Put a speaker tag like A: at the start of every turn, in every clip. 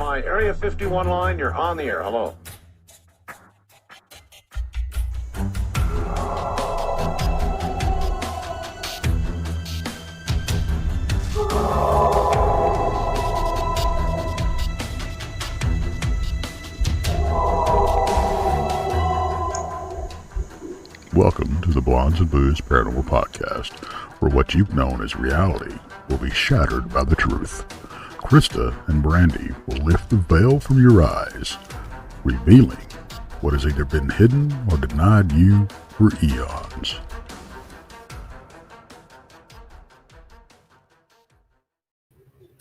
A: on my Area 51 line. You're on the air. Hello.
B: Welcome to the Blondes and Booze Paranormal Podcast, where what you've known as reality will be shattered by the truth. Krista and Brandy will lift the veil from your eyes, revealing what has either been hidden or denied you for eons.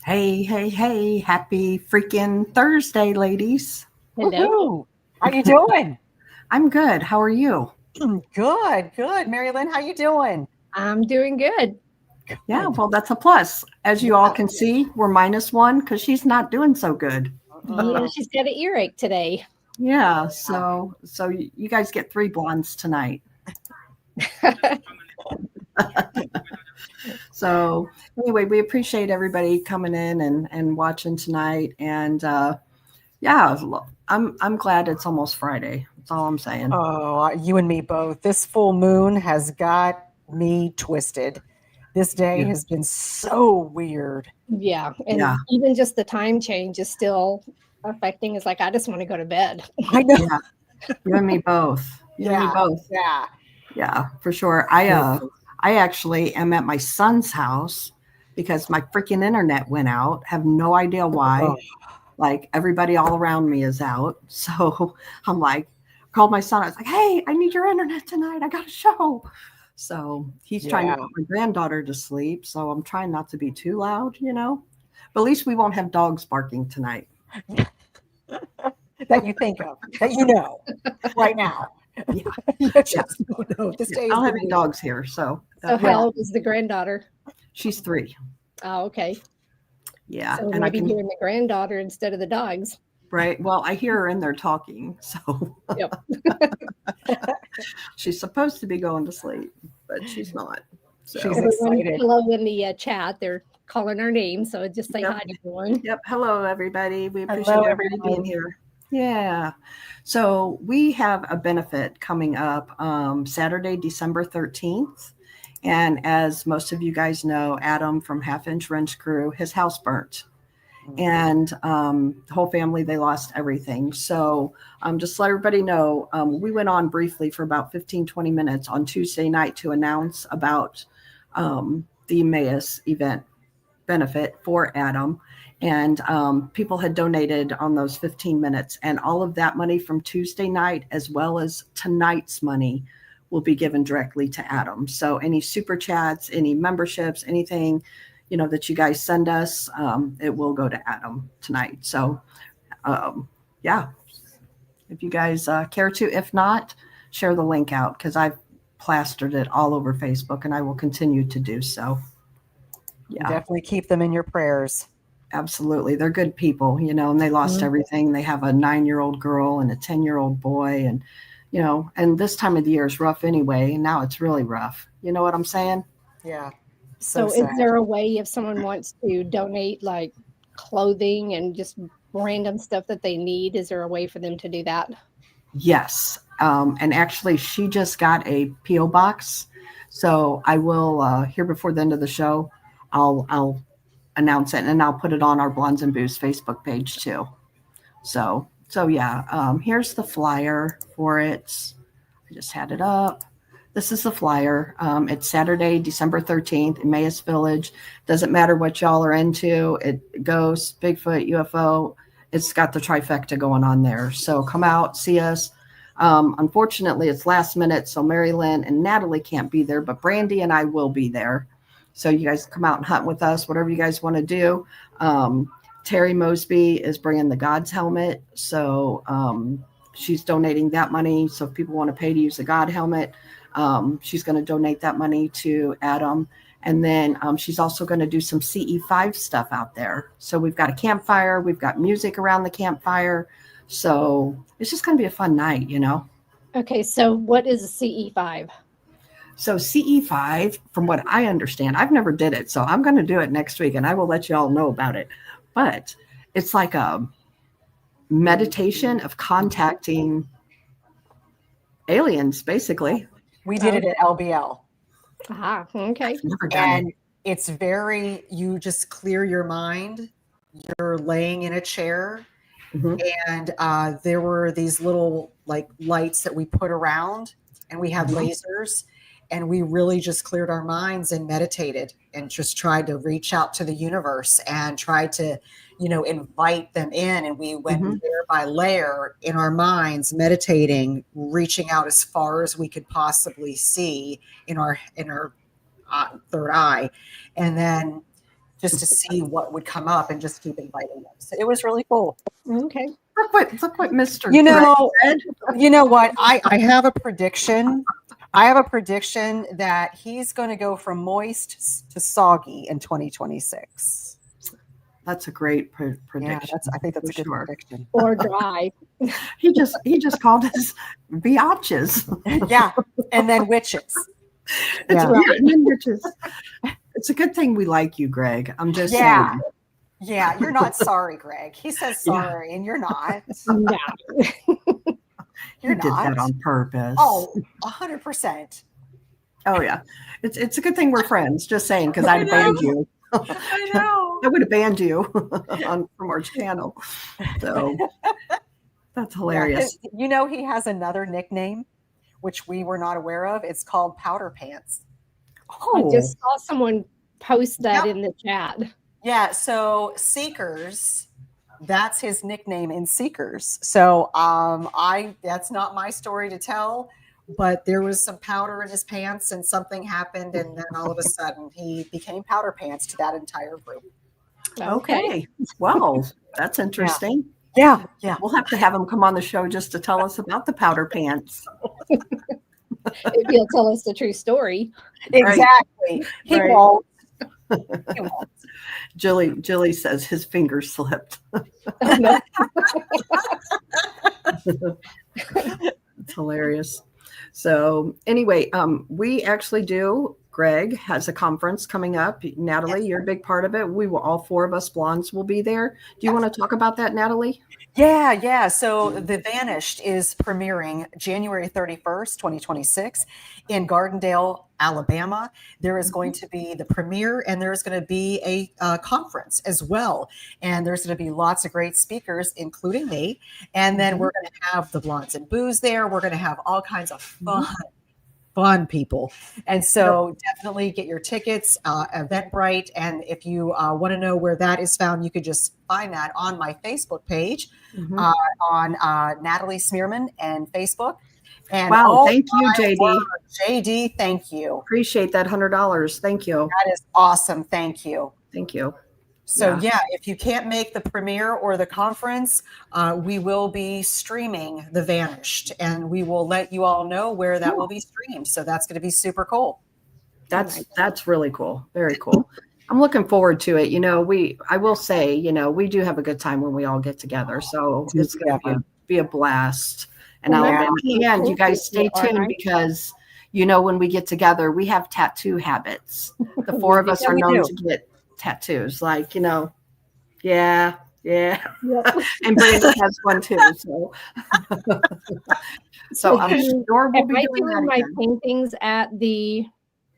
C: Hey, happy freaking Thursday, ladies.
D: Hello.
E: Woo-hoo. How you doing?
C: I'm good. How are you?
E: Good. Mary Lynn, how you doing?
D: I'm doing good.
C: Yeah, well, that's a plus. As you all can see, we're -1 because she's not doing so good.
D: Yeah, she's got an earache today.
C: Yeah, so you guys get 3 blondes tonight. So anyway, we appreciate everybody coming in and watching tonight. And yeah, I'm glad it's almost Friday. That's all I'm saying.
E: Oh, you and me both. This full moon has got me twisted. This day has been so weird.
D: Yeah. And even just the time change is still affecting. It's like, I just want to go to bed.
E: I know.
C: Yeah. You and me both. Yeah, for sure. I actually am at my son's house because my freaking internet went out. Have no idea why.
E: Oh.
C: Like everybody all around me is out. So I'm like, called my son. I was like, hey, I need your internet tonight. I got a show. So he's trying to put my granddaughter to sleep. So I'm trying not to be too loud, But at least we won't have dogs barking tonight.
E: That you think of, that you know right now.
C: Yeah.
E: This day
C: I'll have dogs here. So
D: how old is the granddaughter?
C: She's 3.
D: Oh, okay.
C: Yeah.
D: So
C: and
D: maybe hearing the granddaughter instead of the dogs.
C: Right. Well, I hear her in there talking. So
D: Yep.
C: She's supposed to be going to sleep, but she's not. So.
E: She's excited.
D: Hello in the chat. They're calling our name. So just say hi to everyone.
C: Yep. Hello, everybody. We appreciate everybody being here. Yeah. So we have a benefit coming up Saturday, December 13th. And as most of you guys know, Adam from Half Inch Wrench Crew, his house burnt. And the whole family, they lost everything. So just to let everybody know, we went on briefly for about 15-20 minutes on Tuesday night to announce about the Emmaus event benefit for Adam. And people had donated on those 15 minutes. And all of that money from Tuesday night, as well as tonight's money, will be given directly to Adam. So any super chats, any memberships, anything that you guys send us, it will go to Adam tonight. So, yeah, if you guys care to, if not, share the link out because I've plastered it all over Facebook and I will continue to do so. Yeah,
E: definitely keep them in your prayers.
C: Absolutely. They're good people, and they lost everything. They have a 9-year-old girl and a 10-year-old boy. And, and this time of the year is rough anyway. And now it's really rough. You know what I'm saying?
E: Yeah.
D: So is there a way if someone wants to donate like clothing and just random stuff that they need, is there a way for them to do that?
C: Yes. And actually she just got a P.O. box. So I will here before the end of the show, I'll announce it and I'll put it on our Blondes and Booze Facebook page too. So yeah, here's the flyer for it. I just had it up. This is the flyer. It's Saturday, December 13th, Emmaus Village. Doesn't matter what y'all are into. It ghosts, Bigfoot, UFO. It's got the trifecta going on there. So come out, see us. Unfortunately, it's last minute, so Mary Lynn and Natalie can't be there, but Brandy and I will be there. So you guys come out and hunt with us, whatever you guys want to do. Terry Mosby is bringing the God's helmet. So she's donating that money. So if people want to pay to use the God helmet, she's going to donate that money to Adam. And then she's also going to do some CE5 stuff out there. So we've got a campfire. We've got music around the campfire. So it's just going to be a fun night,
D: Okay, so what is a CE5?
C: So CE5, from what I understand, I've never did it. So I'm going to do it next week and I will let you all know about it. But it's like meditation of contacting aliens, basically.
E: We did it at LBL.
D: Ah, okay.
C: Never done
E: And
C: it.
E: it's you just clear your mind. You're laying in a chair,
C: Mhm.
E: and there were these little like lights that we put around, and we had lasers, and we really just cleared our minds and meditated and just tried to reach out to the universe and tried to, invite them in. And we went layer by layer in our minds, meditating, reaching out as far as we could possibly see in our third eye, and then just to see what would come up and just keep inviting them. So it was really cool.
D: Okay.
C: Look what Mr.
E: You know,
C: Greg said.
E: you know what? I have a prediction. I have a prediction that he's going to go from moist to soggy in 2026.
C: That's a great prediction.
E: Yeah, I think that's a good
C: sure.
E: prediction.
D: Or dry.
C: He just called us biatches.
E: Yeah, and then witches.
C: It's
E: Yeah.
C: weird. And then witches. It's a good thing we like you, Greg. I'm just saying.
E: Yeah, you're not sorry, Greg. He says sorry, and you're not.
D: No.
E: You're
C: You did
E: not.
C: that on purpose.
E: Oh, 100%.
C: Oh yeah. It's a good thing we're friends. Just saying, because I'd have banned you.
E: I know.
C: I would have banned you from our channel. So that's hilarious.
E: Yeah, he has another nickname, which we were not aware of. It's called Powder Pants.
C: Oh,
D: I just saw someone post that in the chat.
E: Yeah, so Seekers, that's his nickname in Seekers. So that's not my story to tell, but there was some powder in his pants and something happened, and then all of a sudden he became Powder Pants to that entire group.
C: okay. Well, that's interesting.
E: Yeah.
C: We'll have to have him come on the show just to tell us about the powder pants.
D: If he'll tell us the true story.
E: Exactly. He
C: Right.
E: won't. He won't.
C: Jilly says his finger slipped. It's hilarious. So anyway, we actually do. Greg has a conference coming up. Natalie, you're a big part of it. All four of us blondes will be there. Do you want to talk about that, Natalie?
E: Yeah. So The Vanished is premiering January 31st, 2026 in Gardendale, Alabama. There is going to be the premiere, and there's going to be a conference as well. And there's going to be lots of great speakers, including me. And then we're going to have the Blondes and Booze there. We're going to have all kinds of fun people. And so definitely get your tickets, Eventbrite. And if you want to know where that is found, you could just find that on my Facebook page, on Natalie Smearman and Facebook. And
C: thank you, JD.
E: JD, thank you.
C: Appreciate that $100. Thank you.
E: That is awesome. Thank you.
C: Thank you.
E: So if you can't make the premiere or the conference, we will be streaming The Vanished, and we will let you all know where that will be streamed. So that's going to be super cool.
C: That's really cool. Very cool. I'm looking forward to it. I will say, we do have a good time when we all get together. So it's going to be a blast. And and you guys stay tuned because, when we get together, we have tattoo habits. The four of us are known to get tattoos, and Brandon has one too, so I'm sure we'll be doing that
D: my
C: again.
D: paintings at the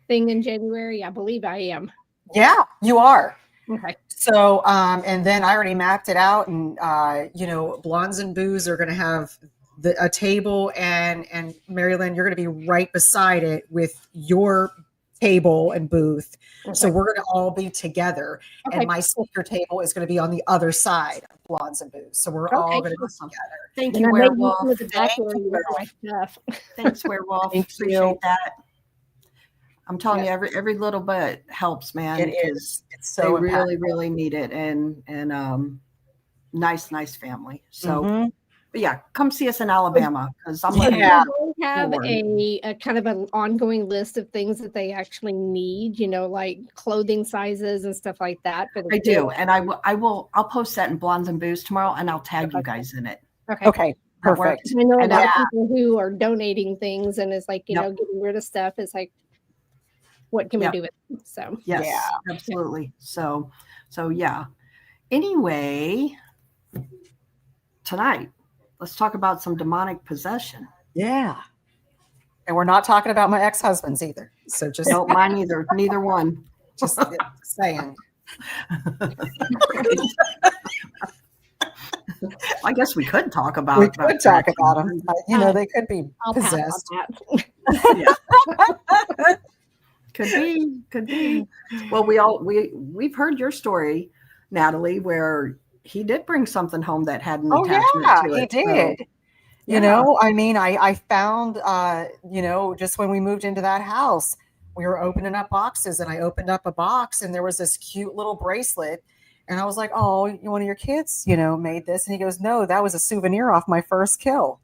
D: thing in January. I believe I am.
E: Yeah, you are.
D: Okay.
E: So and then I already mapped it out, and Blondes and Booze are going to have a table, and Marilyn, you're going to be right beside it with your table and booth. Okay. So we're going to all be together, and my speaker table is going to be on the other side of Blondes and Booze. So we're all going to be together.
C: Thank you, Werewolf.
D: Thanks,
C: Werewolf. Appreciate that. I'm telling you, every little bit helps, man.
E: It is. It's so
C: they really need it, and nice family. So. But yeah, come see us in Alabama because I'm
D: going to have a kind of an ongoing list of things that they actually need, like clothing sizes and stuff like that.
C: I do, and I'll post that in Blondes and Booze tomorrow, and I'll tag you guys in it.
E: Okay, perfect.
D: I know a lot of people who are donating things, and it's like getting rid of stuff. It's like, what can we do with it? So absolutely. So yeah. Anyway.
C: tonight, let's talk about some demonic possession.
E: Yeah. And we're not talking about my ex-husbands either. So just
C: No, mine either. Neither one.
E: just saying.
C: I guess we could talk about.
E: We could talk about them. You know, they could be
D: I'll pass on
E: possessed.
D: that.
C: Could be. Well, we've heard your story, Natalie, where he did bring something home that had an attachment to it.
E: He did.
C: So,
E: you know, I mean, I found, you know, just when we moved into that house, we were opening up boxes, and I opened up a box, and there was this cute little bracelet. And I was like, oh, one of your kids, you know, made this. And he goes, no, that was a souvenir off my first kill.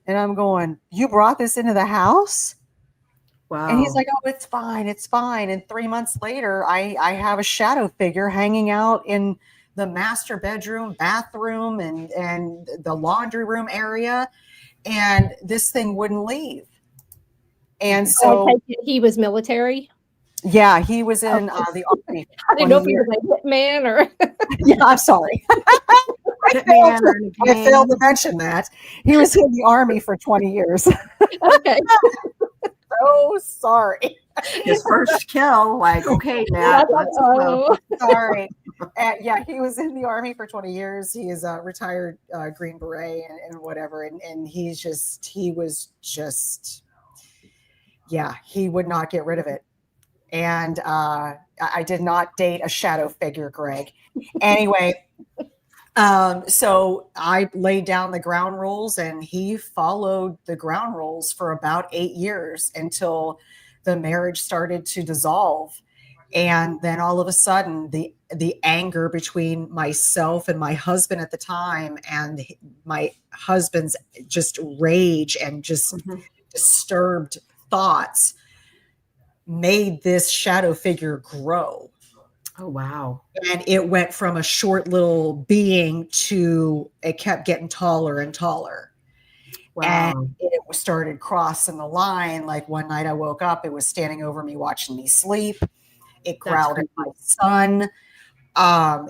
E: And I'm going, you brought this into the house?
C: wow.
E: And he's like, oh, it's fine. It's fine. And 3 months later, I have a shadow figure hanging out in the master bedroom, bathroom, and the laundry room area. And this thing wouldn't leave. And so
D: I take it he was military.
E: yeah, he was in the Army.
D: I didn't know if he was a hitman or.
E: Yeah, I'm sorry. I failed to mention that. He was in the Army for 20 years.
D: Okay.
E: So sorry.
C: His first kill, like, okay, Nat, let's go.
E: Sorry. Yeah, he was in the Army for 20 years. He is a retired Green Beret and whatever. And he was just, yeah, he would not get rid of it. And I did not date a shadow figure, Greg. Anyway, so I laid down the ground rules, and he followed the ground rules for about 8 years until the marriage started to dissolve. And then all of a sudden, the anger between myself and my husband at the time, and my husband's just rage and just disturbed thoughts, made this shadow figure grow.
C: Oh, wow.
E: And it went from a short little being to it kept getting taller and taller.
C: Wow.
E: And it started crossing the line. Like one night I woke up, it was standing over me, watching me sleep. It growled at my son.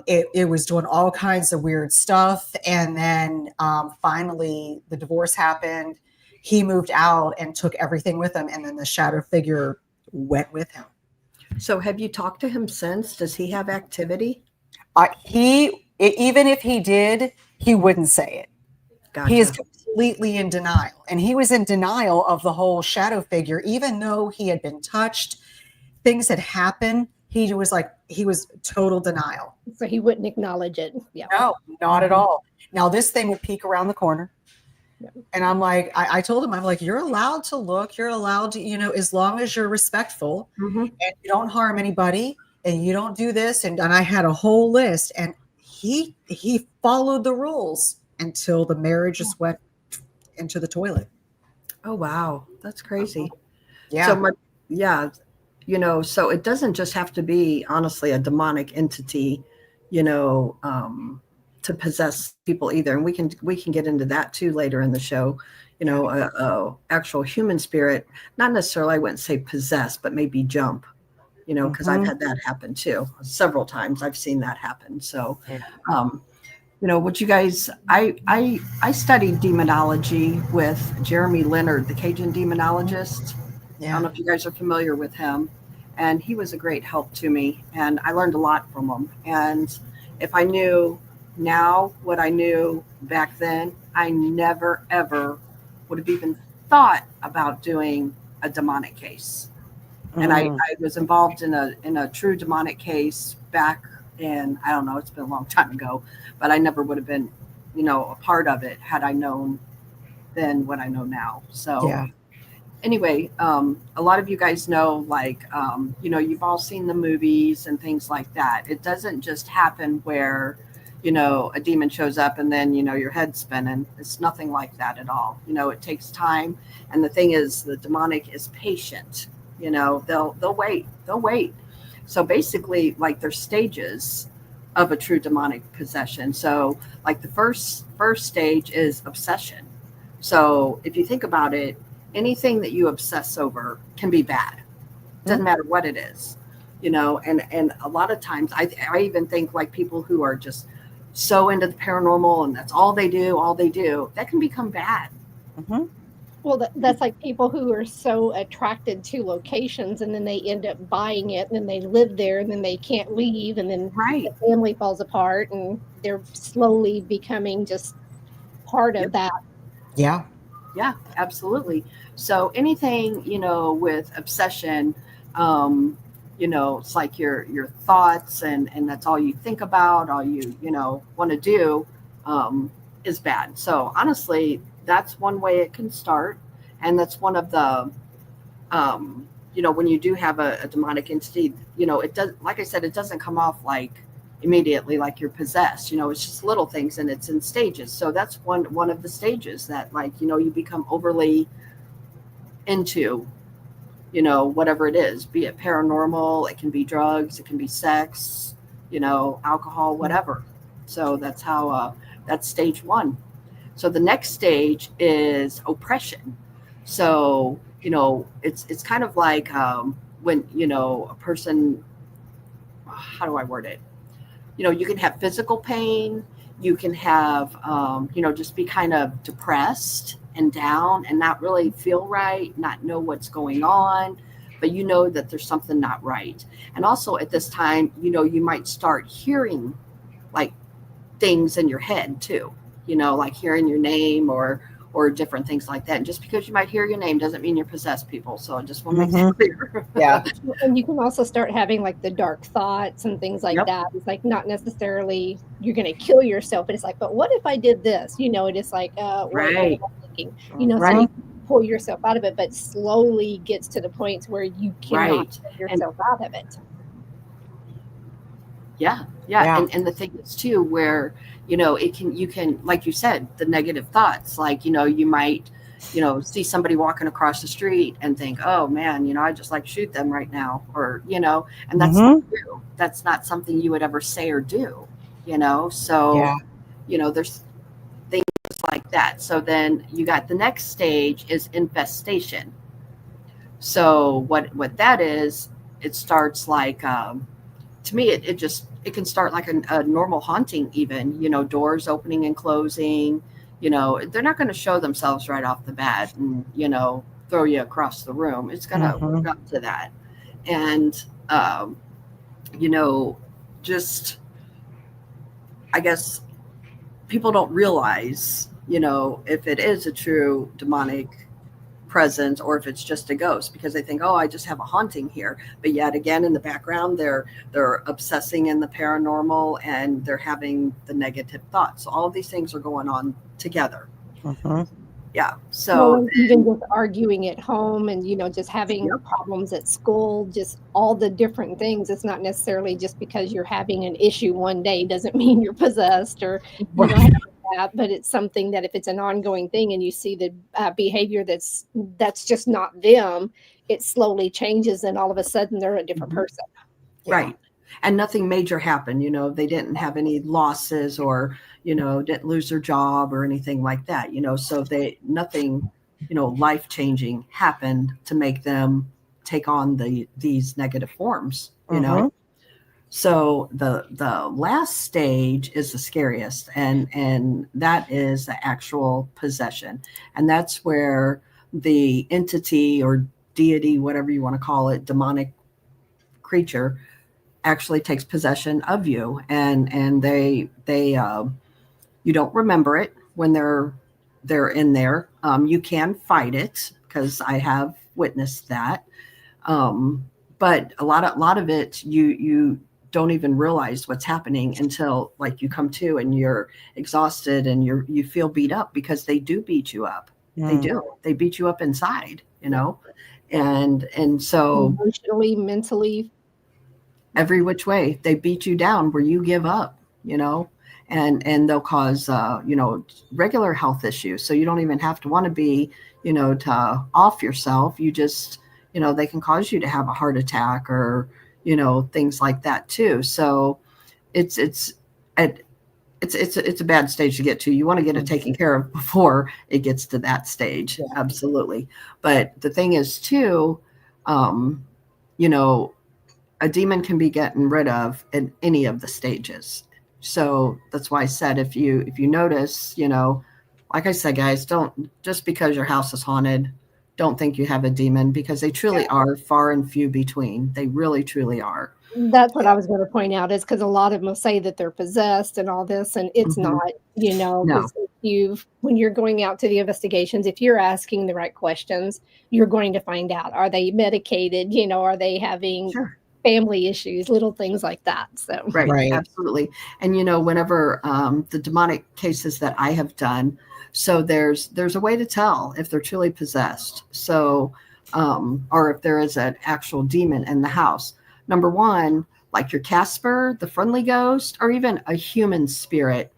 E: It was doing all kinds of weird stuff. And then finally the divorce happened. He moved out and took everything with him. And then the shadow figure went with him.
C: So have you talked to him since? Does he have activity?
E: Even if he did, he wouldn't say it.
C: Gotcha.
E: He is completely in denial. And he was in denial of the whole shadow figure, even though he had been touched, things had happened. He was total denial.
D: So he wouldn't acknowledge it. Yeah.
E: No, not at all. Now this thing would peek around the corner. And I'm like, I told him, I'm like, you're allowed to look, you're allowed to, you know, as long as you're respectful and you don't harm anybody and you don't do this. And I had a whole list, and he followed the rules until the marriage just went into the toilet.
C: Oh, wow. That's crazy.
E: Yeah.
C: So you know, so it doesn't just have to be, honestly, a demonic entity, you know, to possess people either. And we can get into that too later in the show. You know, actual human spirit, not necessarily, I wouldn't say possess, but maybe jump, you know, because I've had that happen too. Several times I've seen that happen. So, you know, what you guys, I studied demonology with Jeremy Leonard, the Cajun demonologist. I don't know if you guys are familiar with him. And he was a great help to me. And I learned a lot from him. And if I knew now what I knew back then, I never, ever would have even thought about doing a demonic case. And I was involved in a true demonic case back in, I don't know, it's been a long time ago, but I never would have been, you know, a part of it had I known then what I know now. So anyway, a lot of you guys know, like, you know, you've all seen the movies and things like that. It doesn't just happen where, you know, a demon shows up and then, you know, your head's spinning. It's nothing like that at all. You know, it takes time. And the thing is, the demonic is patient. You know, they'll wait. So basically, like, there's stages of a true demonic possession. So like the first stage is obsession. So if you think about it, anything that you obsess over can be bad. Doesn't matter what it is, you know, and a lot of times I even think like people who are just so into the paranormal and that's all they do, that can become bad.
E: Mhm.
D: Well, that's like people who are so attracted to locations and then they end up buying it and then they live there and then they can't leave and then
C: Right.
D: the family falls apart and they're slowly becoming just part of
C: Yep.
D: that.
E: Yeah.
C: Yeah, absolutely. So anything, with obsession, it's like your thoughts and that's all you think about, all you, want to do, is bad. So honestly, that's one way it can start. And that's one of the, when you do have a demonic entity, it does, like I said, it doesn't come off like immediately like you're possessed. It's just little things and it's in stages. So that's one of the stages that, like, you become overly into, whatever it is, be it paranormal, it can be drugs, it can be sex, alcohol, whatever. So that's how that's stage one. So the next stage is oppression. So it's kind of like when a person, how do I word it? You can have physical pain, you can have just be kind of depressed and down and not really feel right, not know what's going on, but that there's something not right. And also at this time, you might start hearing like things in your head too, like hearing your name or different things like that. And just because you might hear your name doesn't mean you're possessed, people. So I just want to make that clear.
E: Yeah.
D: And you can also start having like the dark thoughts and things like
C: Yep.
D: that. It's like not necessarily you're going to kill yourself, but it's like, but what if I did this? It is like, what
C: Right.
D: am I thinking? So
C: Right.
D: you pull yourself out of it, but slowly gets to the points where you cannot
C: Right.
D: pull yourself out of it.
C: Yeah.
E: Yeah.
C: And the thing is too, where, you can, like you said, the negative thoughts, like, you might, see somebody walking across the street and think, oh man, I just like shoot them right now. Or, and that's not true. That's not something you would ever say or do, so,
E: Yeah.
C: there's things like that. So then you got the next stage is infestation. So what that is, it starts like, to me, it can start like a normal haunting, even, doors opening and closing, they're not going to show themselves right off the bat and, throw you across the room. It's going to work up to that. And, just, I guess people don't realize, if it is a true demonic presence or if it's just a ghost, because they think, oh, I just have a haunting here. But yet again, in the background, they're obsessing in the paranormal and they're having the negative thoughts. So all of these things are going on together. Yeah. So
D: even just arguing at home and, just having
C: Yep.
D: problems at school, just all the different things. It's not necessarily just because you're having an issue one day doesn't mean you're possessed or, that, but it's something that if it's an ongoing thing and you see the behavior that's just not them, it slowly changes and all of a sudden they're a different person.
C: Right. And nothing major happened, they didn't have any losses or, didn't lose their job or anything like that, so nothing, life-changing happened to make them take on these negative forms, So the last stage is the scariest, and that is the actual possession. And that's where the entity or deity, whatever you want to call it, demonic creature, actually takes possession of you, and they you don't remember it when they're in there. You can fight it, because I have witnessed that, but a lot of it you don't even realize what's happening until, like, you come to and you're exhausted and you feel beat up, because they do beat you up. They beat you up inside, and so
D: Emotionally, mentally,
C: every which way they beat you down where you give up, and they'll cause regular health issues. So you don't even have to want to be, to off yourself. You just, they can cause you to have a heart attack or, things like that too. So it's a bad stage to get to. You want to get it taken care of before it gets to that stage. Yeah. Absolutely. But the thing is too, a demon can be gotten rid of in any of the stages. So that's why I said, if you notice, like I said, guys, don't, just because your house is haunted, don't think you have a demon, because they truly are far and few between. They really, truly are.
D: That's what I was going to point out, is because a lot of them will say that they're possessed and all this, and it's not,
C: No.
D: because when you're going out to the investigations, if you're asking the right questions, you're going to find out, are they medicated? Are they having family issues, little things like that. So,
C: Right. Absolutely. And, whenever the demonic cases that I have done, so there's a way to tell if they're truly possessed. So, or if there is an actual demon in the house. Number one, like your Casper, the friendly ghost, or even a human spirit,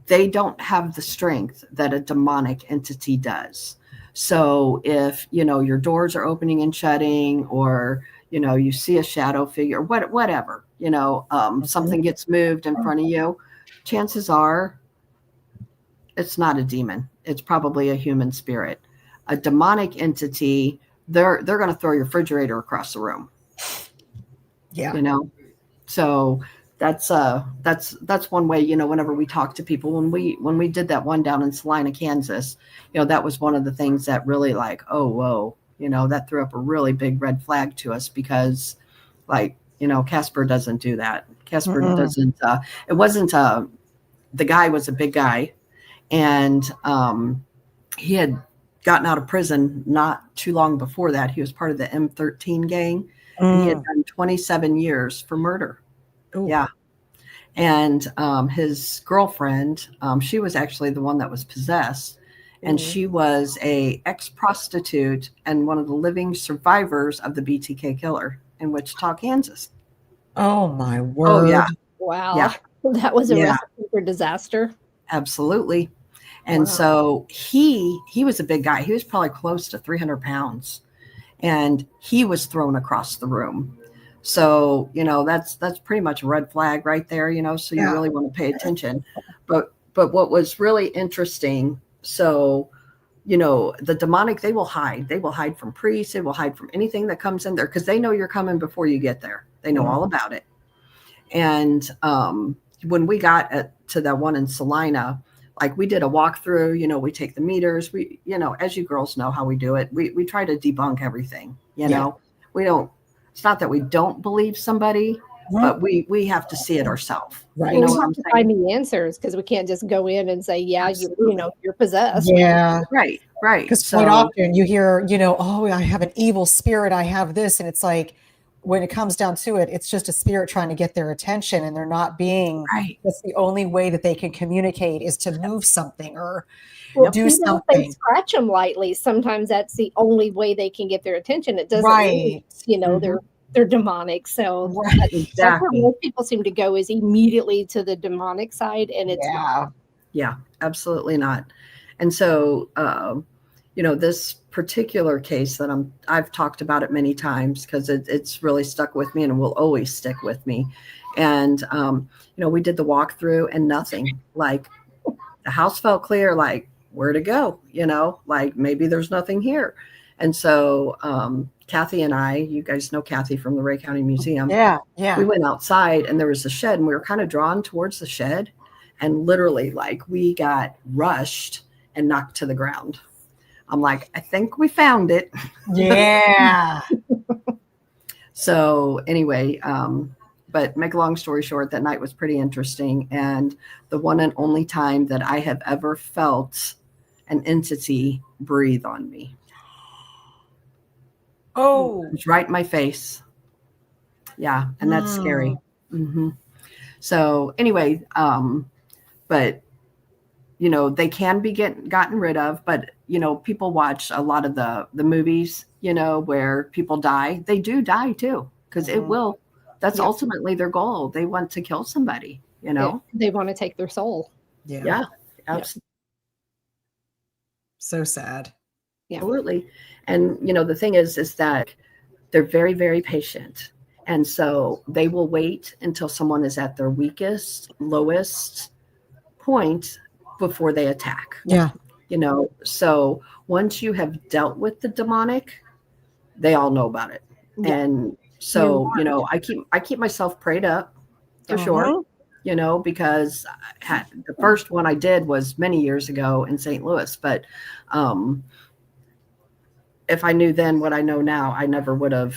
C: they don't have the strength that a demonic entity does. So if, your doors are opening and shutting, or, you see a shadow figure, whatever, something gets moved in front of you, chances are it's not a demon. It's probably a human spirit. A demonic entity, they're going to throw your refrigerator across the room.
E: Yeah.
C: So that's one way, whenever we talk to people, when we did that one down in Salina, Kansas, that was one of the things that really, like, oh, whoa, that threw up a really big red flag to us, because, like, Casper doesn't do that. Casper doesn't, it wasn't, the guy was a big guy, and he had gotten out of prison not too long before that. He was part of the M13 gang, and he had done 27 years for murder.
E: Ooh.
C: Yeah. And his girlfriend, she was actually the one that was possessed, and she was a ex-prostitute and one of the living survivors of the BTK killer in Wichita, Kansas.
E: Oh, my word.
C: Oh, yeah.
D: Wow.
C: Yeah.
D: That was a recipe for disaster.
C: Absolutely. And so he was a big guy. He was probably close to 300 pounds, and he was thrown across the room. So, that's pretty much a red flag right there, so you really want to pay attention. But what was really interesting, so, the demonic, they will hide. They will hide from priests. They will hide from anything that comes in there, because they know you're coming before you get there. They know all about it. And when we got to that one in Salina, like, we did a walkthrough, we take the meters, we, as you girls know how we do it. We try to debunk everything, we don't, it's not that we don't believe somebody, but we have to see it ourselves.
E: Right.
C: You know
D: We
C: what
D: have
C: I'm
D: to
C: saying?
D: find the answers, because we can't just go in and say, you're possessed.
E: Yeah.
C: Right.
E: Because quite often you hear, oh, I have an evil spirit, I have this. And it's like, when it comes down to it, it's just a spirit trying to get their attention, and they're not being, that's the only way that they can communicate, is to move something or do something.
D: If they scratch them lightly, sometimes that's the only way they can get their attention. It doesn't mean, they're demonic. So that's where most people seem to go, is immediately to the demonic side, and it's not.
C: Yeah, absolutely not. And so, this particular case that I've talked about it many times, because it's really stuck with me and will always stick with me. And, we did the walkthrough, and nothing, like, the house felt clear, like, where to go, like, maybe there's nothing here. And so, Kathy and I, you guys know Kathy from the Ray County Museum.
E: Yeah.
C: We went outside, and there was a shed, and we were kind of drawn towards the shed, and literally, like, we got rushed and knocked to the ground. I'm like, I think we found it.
E: Yeah.
C: So anyway, but make a long story short, that night was pretty interesting. And the one and only time that I have ever felt an entity breathe on me.
E: Oh.
C: It was right in my face. Yeah. And that's scary. Mm-hmm. So anyway, but they can be gotten rid of, but people watch a lot of the movies, where people die. They do die too, because it will. That's ultimately their goal. They want to kill somebody.
D: They want to take their soul.
C: Yeah, absolutely.
E: So sad.
D: Yeah.
C: Absolutely. And the thing is that they're very, very patient, and so they will wait until someone is at their weakest, lowest point before they attack.
E: Yeah.
C: So once you have dealt with the demonic, they all know about it. Yeah. And so, I keep myself prayed up for sure. because the first one I did was many years ago in St. Louis. But if I knew then what I know now, I never would have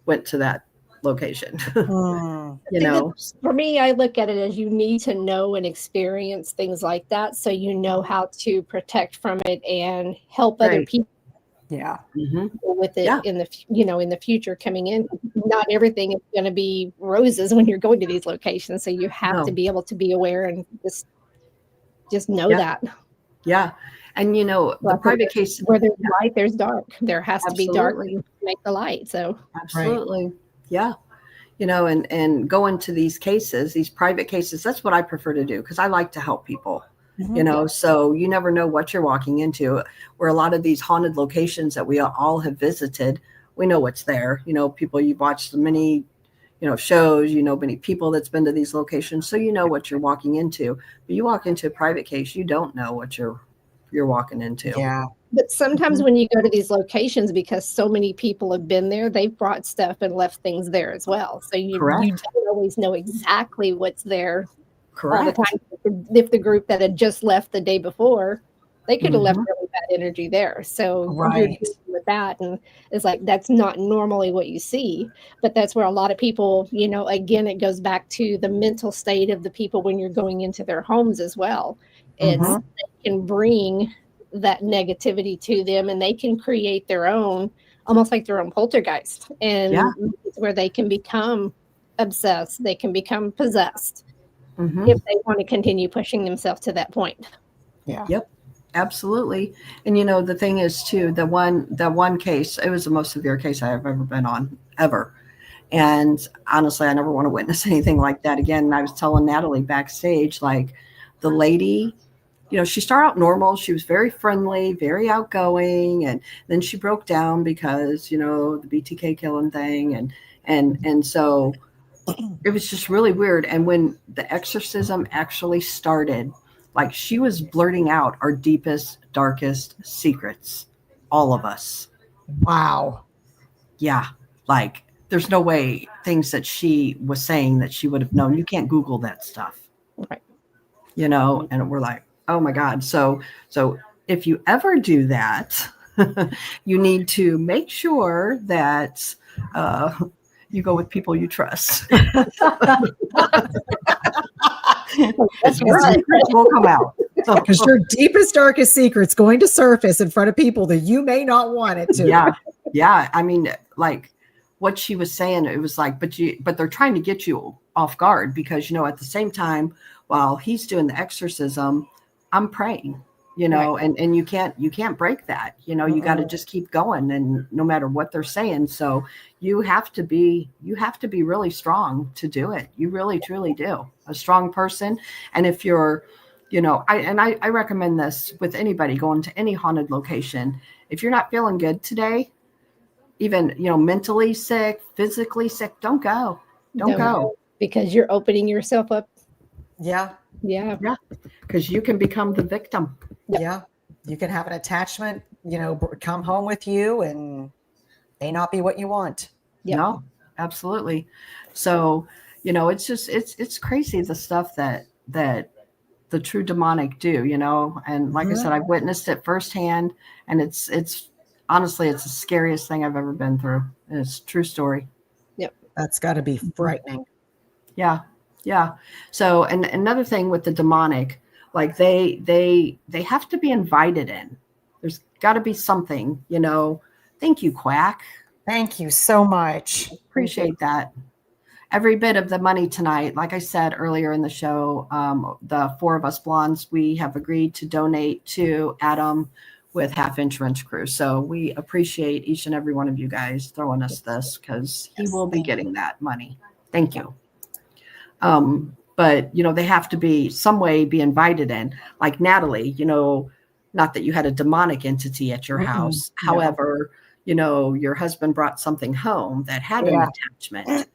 C: went to that location.
D: For me, I look at it as you need to know and experience things like that so you know how to protect from it and help other people with it in the future coming in. Not everything is going to be roses when you're going to these locations, so you have to be able to be aware and just know that.
C: And the private case
D: where there's light, there's dark. There has to be dark to make the light. So
C: absolutely. And go into these cases, these private cases, that's what I prefer to do because I like to help people. So you never know what you're walking into. Where a lot of these haunted locations that we all have visited, we know what's there. People, you've watched many, shows, many people that's been to these locations, so you know what you're walking into. But you walk into a private case, you don't know what you're walking into.
D: But sometimes when you go to these locations, because so many people have been there, they've brought stuff and left things there as well. So you don't always know exactly what's there. All the time. If the group that had just left the day before, they could have left really bad energy there. So you're dealing with that, and it's like that's not normally what you see. But that's where a lot of people, again, it goes back to the mental state of the people when you're going into their homes as well. They can bring that negativity to them, and they can create their own, almost like their own poltergeist, and it's where they can become obsessed. They can become possessed. If they want to continue pushing themselves to that point.
C: Absolutely. And the thing is too, that one case, it was the most severe case I've ever been on ever. And honestly, I never want to witness anything like that again. And I was telling Natalie backstage, like the lady, she started out normal. She was very friendly, very outgoing. And then she broke down because, the BTK killing thing. And so it was just really weird. And when the exorcism actually started, like she was blurting out our deepest, darkest secrets, all of us.
E: Wow.
C: Yeah. Like there's no way things that she was saying that she would have known. You can't Google that stuff.
D: Right.
C: And we're like, oh my God. So if you ever do that, you need to make sure that, you go with people you trust. That's your secrets will come out.
E: Because your deepest, darkest secret's going to surface in front of people that you may not want it to.
C: Yeah. I mean, like what she was saying, it was like, but they're trying to get you off guard because, at the same time, while he's doing the exorcism, I'm praying. And you can't break that. You got to just keep going, and no matter what they're saying. So you have to be really strong to do it. You really, truly do. A strong person. And if you're, I recommend this with anybody going to any haunted location. If you're not feeling good today, even, mentally sick, physically sick, don't go. Don't go.
D: Because you're opening yourself up.
E: Yeah.
C: Because you can become the victim.
E: Yeah. You can have an attachment, come home with you and may not be what you want.
C: No, absolutely. So, it's just, it's crazy the stuff that the true demonic do, and like I said, I've witnessed it firsthand, and it's honestly, it's the scariest thing I've ever been through. And it's a true story.
D: Yep.
E: That's gotta be frightening.
C: Yeah. So, and another thing with the demonic, like they have to be invited in. There's got to be something, Thank you, Quack.
E: Thank you so much.
C: Appreciate that. Every bit of the money tonight, like I said earlier in the show, the four of us blondes, we have agreed to donate to Adam with Half Inch Wrench Crew. So we appreciate each and every one of you guys throwing us this because he will be getting that money. Thank you. But they have to be some way be invited in, like Natalie, not that you had a demonic entity at your house. However, your husband brought something home that had an attachment,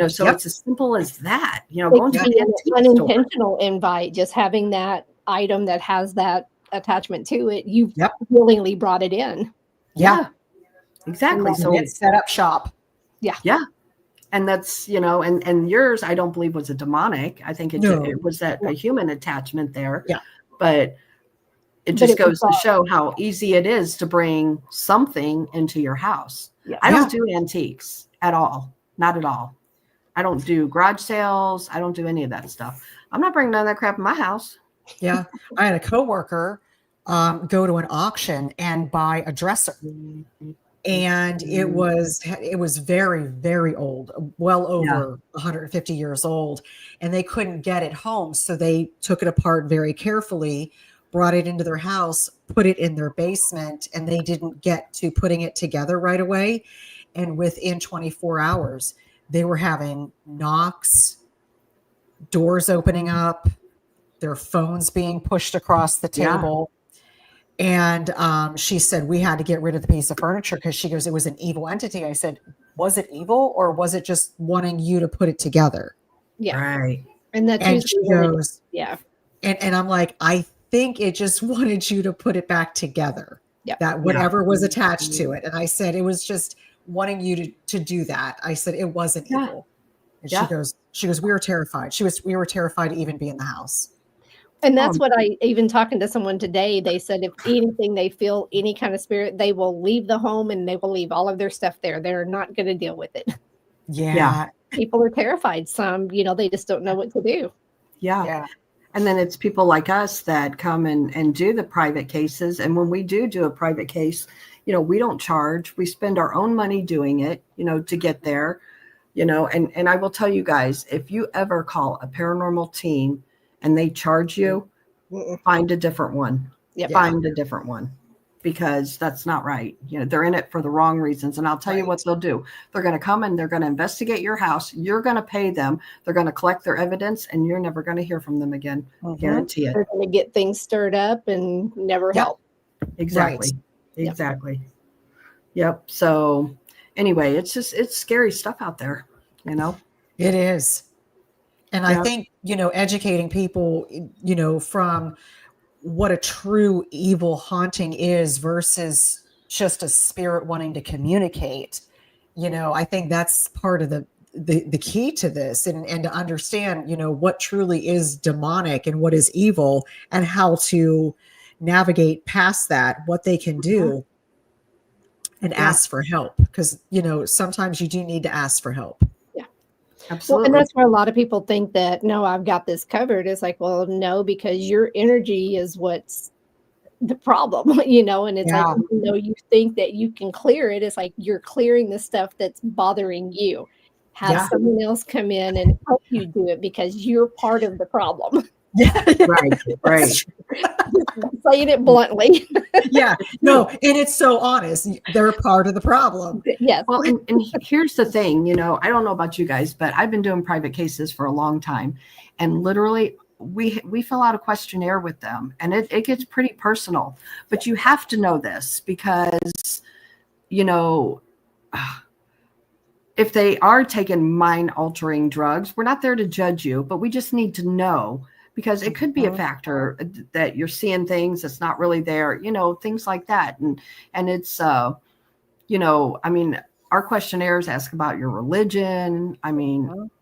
C: so it's as simple as that, going to
D: an unintentional invite, just having that item that has that attachment to it. You willingly brought it in.
C: Yeah, exactly. So
E: it's set up shop.
C: Yeah. And that's, and yours, I don't believe was a demonic. I think it was that a human attachment there.
E: Yeah.
C: But it
D: But
C: just
D: it was
C: goes to show how easy it is to bring something into your house.
D: Yeah.
C: I don't do antiques at all. Not at all. I don't do garage sales. I don't do any of that stuff. I'm not bringing none of that crap in my house.
E: Yeah. I had a coworker go to an auction and buy a dresser. And it was very, very old, well over 150 years old. And they couldn't get it home. So they took it apart very carefully, brought it into their house, put it in their basement, and they didn't get to putting it together right away. And within 24 hours, they were having knocks, doors opening up, their phones being pushed across the table. And she said, we had to get rid of the piece of furniture because she goes, it was an evil entity. I said, was it evil or was it just wanting you to put it together?
D: Yeah.
C: Right.
D: And that's
E: And she goes,
D: yeah.
E: And I'm like, I think it just wanted you to put it back together.
D: Yeah.
E: That whatever was attached to it. And I said, it was just wanting you to do that. I said, it wasn't evil. And she goes, we were terrified. We were terrified to even be in the house.
D: And that's what I even talking to someone today, they said if anything, they feel any kind of spirit, they will leave the home and they will leave all of their stuff there. They're not going to deal with it.
E: Yeah.
D: People are terrified. Some, they just don't know what to do.
C: Yeah. And then it's people like us that come and do the private cases. And when we do a private case, we don't charge. We spend our own money doing it, to get there, and I will tell you guys, if you ever call a paranormal team and they charge you, find a different one. Find a different one, because that's not right. They're in it for the wrong reasons. And I'll tell you what they'll do. They're going to come and they're going to investigate your house. You're going to pay them. They're going to collect their evidence and you're never going to hear from them again. Guarantee it.
D: They're going to get things stirred up and never help.
C: Exactly.
E: Right.
C: Exactly. Yep. So anyway, it's scary stuff out there,
E: It is. And I think, educating people, from what a true evil haunting is versus just a spirit wanting to communicate, I think that's part of the key to this and to understand, what truly is demonic and what is evil and how to navigate past that, what they can do and ask for help. Because, sometimes you do need to ask for help.
C: Absolutely.
D: Well, and that's where a lot of people think that, no, I've got this covered. It's like, well, no, because your energy is what's the problem, and it's like, you think that you can clear it. It's like you're clearing the stuff that's bothering you. Have someone else come in and help you do it because you're part of the problem.
C: Right.
D: Saying it bluntly.
E: No, and it's so honest. They're part of the problem.
D: Yes.
C: Well, and here's the thing, I don't know about you guys, but I've been doing private cases for a long time, and literally we fill out a questionnaire with them, and it gets pretty personal. But you have to know this because, if they are taking mind-altering drugs, we're not there to judge you, but we just need to know. Because it could be a factor that you're seeing things that's not really there, things like that. And it's, our questionnaires ask about your religion.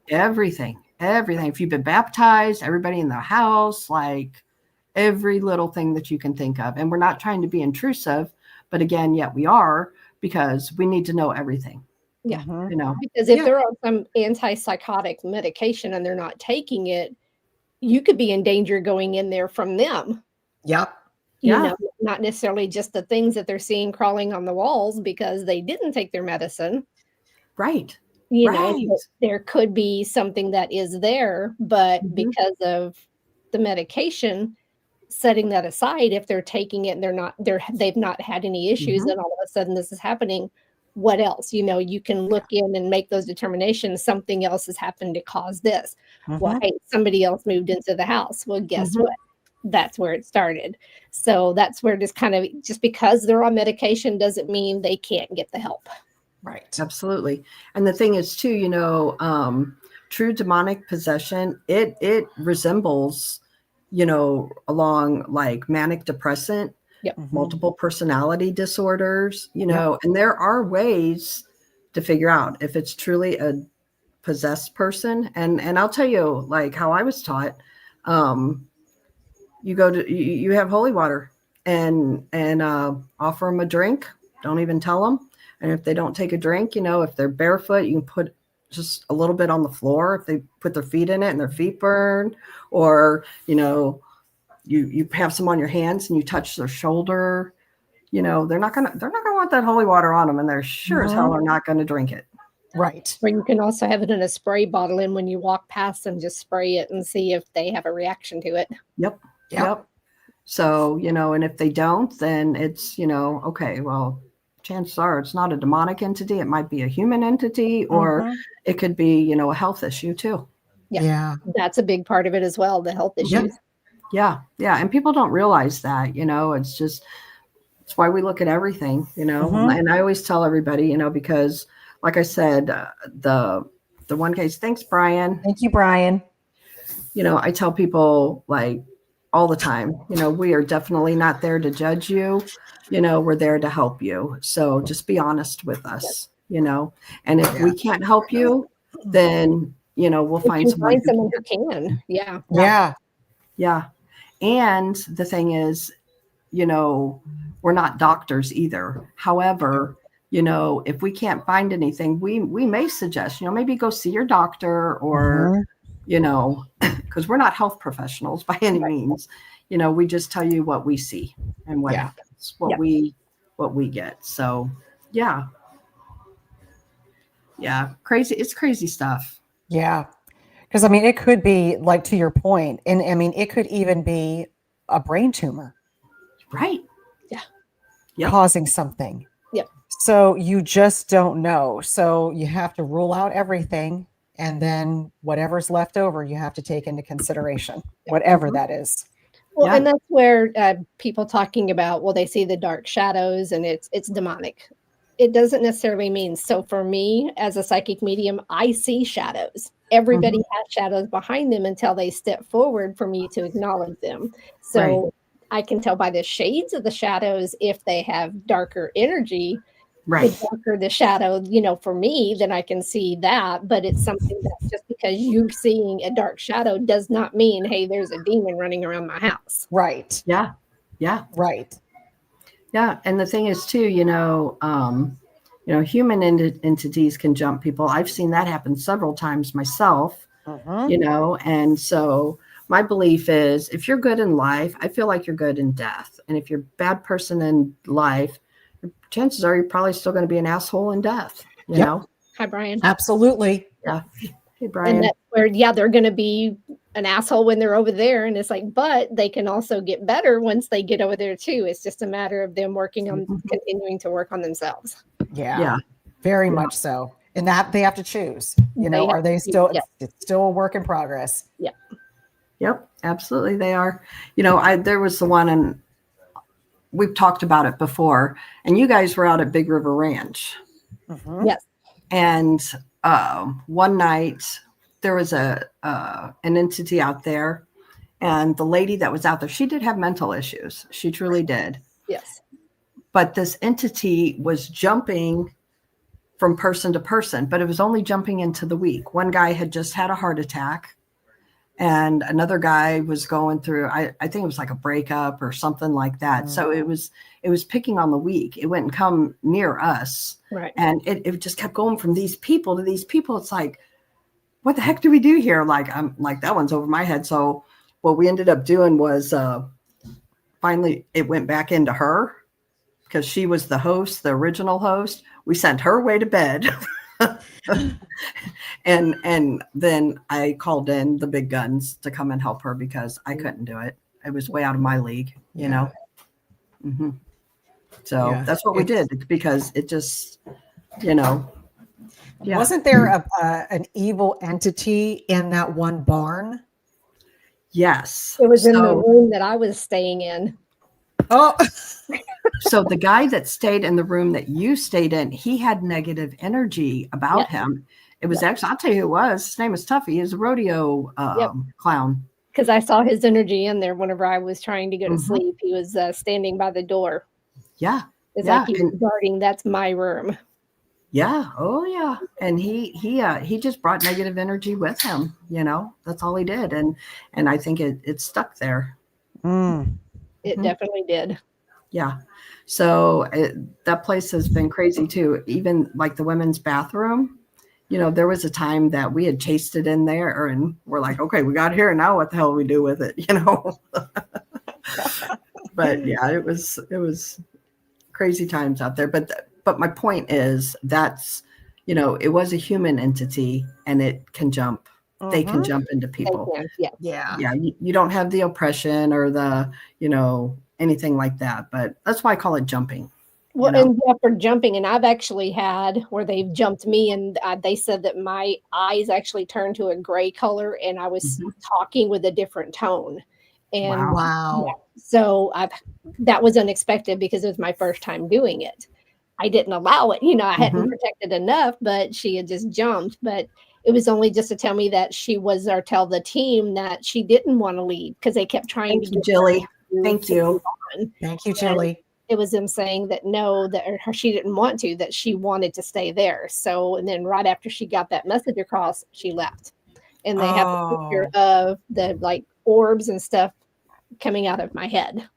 C: Everything. If you've been baptized, everybody in the house, like every little thing that you can think of. And we're not trying to be intrusive, but again, yet we are, because we need to know everything.
D: Yeah.
C: Because
D: if they're on some antipsychotic medication and they're not taking it, you could be in danger going in there from them.
E: Yep.
D: Not necessarily just the things that they're seeing crawling on the walls because they didn't take their medicine.
C: Right.
D: There could be something that is there, but because of the medication, setting that aside, if they're taking it and they've not had any issues, and all of a sudden this is happening, what else? You can look in and make those determinations. Something else has happened to cause this. Well, hey, somebody else moved into the house. Well, guess what? That's where it started. So that's where just because they're on medication doesn't mean they can't get the help.
E: Right.
C: Absolutely. And the thing is too, true demonic possession, it resembles, along like manic depressant, multiple personality disorders, and there are ways to figure out if it's truly a possessed person. And I'll tell you, like how I was taught, you have holy water and offer them a drink. Don't even tell them. And if they don't take a drink, if they're barefoot, you can put just a little bit on the floor. If they put their feet in it and their feet burn, or, you have some on your hands and you touch their shoulder, they're not gonna want that holy water on them, and they're sure as hell are not gonna drink it.
E: Right.
D: Or you can also have it in a spray bottle, and when you walk past them, just spray it and see if they have a reaction to it.
C: Yep. So, and if they don't, then it's, okay, well, chances are it's not a demonic entity. It might be a human entity, or it could be, a health issue too.
E: Yeah.
D: That's a big part of it as well, the health issues.
C: Yeah. And people don't realize that, it's why we look at everything, and I always tell everybody, because like I said, the one case, thanks, Brian.
E: Thank you, Brian.
C: I tell people like all the time, we are definitely not there to judge you. We're there to help you. So just be honest with us, and if we can't help you, then, we'll find someone
D: who can. Yeah.
C: Yeah. And the thing is, we're not doctors either. However, if we can't find anything, we may suggest, maybe go see your doctor, or, because we're not health professionals by any means. We just tell you what we see and what happens, what we get. So, yeah. Crazy. It's crazy stuff.
E: Yeah. Because, it could be, like, to your point, and it could even be a brain tumor.
C: Right. Yeah.
E: Causing something.
D: Yep.
E: So you just don't know. So you have to rule out everything, and then whatever's left over, you have to take into consideration, whatever that is.
D: Well, and that's where people talking about, they see the dark shadows and it's demonic. It doesn't necessarily mean. So for me, as a psychic medium, I see shadows. Everybody has shadows behind them until they step forward for me to acknowledge them. So I can tell by the shades of the shadows if they have darker energy.
C: Right.
D: The darker the shadow, for me, then I can see that. But it's something that just because you're seeing a dark shadow does not mean, hey, there's a demon running around my house.
E: Right.
C: Yeah.
E: Right.
C: Yeah. And the thing is too, human entities can jump people. I've seen that happen several times myself, and so my belief is if you're good in life, I feel like you're good in death. And if you're a bad person in life, chances are you're probably still going to be an asshole in death, you know?
D: Hi, Brian.
E: Absolutely.
C: Yeah. Hey, Brian.
D: And that's where, they're going to be an asshole when they're over there. And it's like, but they can also get better once they get over there too. It's just a matter of them working on continuing to work on themselves.
E: Yeah. Very much so. And that they have to choose, are they still, it's still a work in progress.
D: Yeah.
C: Yep, absolutely. They are, there was the one, and we've talked about it before, and you guys were out at Big River Ranch.
D: Yes.
C: And one night there was an entity out there, and the lady that was out there, she did have mental issues. She truly did.
D: Yes.
C: But this entity was jumping from person to person, but it was only jumping into the weak. One guy had just had a heart attack, and another guy was going through, I think it was like a breakup or something like that. So it was picking on the weak. It wouldn't come near us.
D: Right.
C: And it just kept going from these people to these people. It's like, what the heck do we do here? Like, I'm like, that one's over my head. So what we ended up doing was finally it went back into her because she was the host, the original host. We sent her way to bed. And then I called in the big guns to come and help her because I couldn't do it. It was way out of my league, you know? Mm-hmm. So that's what we did because it just,
E: Wasn't there an evil entity in that one barn?
C: Yes.
D: It was in the room that I was staying in.
E: Oh,
C: so the guy that stayed in the room that you stayed in, he had negative energy about him. It was actually, I'll tell you who it was. His name is Tuffy. He's a rodeo clown.
D: Because I saw his energy in there whenever I was trying to go to sleep. He was standing by the door.
C: Yeah.
D: It's like he was guarding, that's my room.
C: Yeah. Oh yeah. And he just brought negative energy with him, That's all he did. And I think it stuck there.
D: It
C: Mhm.
D: definitely did.
C: Yeah. So that place has been crazy too. Even like the women's bathroom, there was a time that we had chased it in there and we're like, okay, we got here. Now what the hell do we do with it? But yeah, it was crazy times out there. But my point is that's, it was a human entity and it can jump. They can jump into people.
D: Yeah.
C: Yeah. You don't have the oppression or the, anything like that. But that's why I call it jumping.
D: Well, and for jumping, and I've actually had where they've jumped me, and they said that my eyes actually turned to a gray color, and I was talking with a different tone. And
E: Wow.
D: yeah, so that was unexpected because it was my first time doing it. I didn't allow it, I hadn't protected enough, but she had just jumped. But it was only just to tell me that she was, or tell the team that she didn't want to leave because they kept trying to get
C: Jilly. Thank you.
E: Thank you, Jilly.
D: It was them saying that no, that she didn't want to, that she wanted to stay there. So, and then right after she got that message across, she left. And they have a picture of the like orbs and stuff coming out of my head.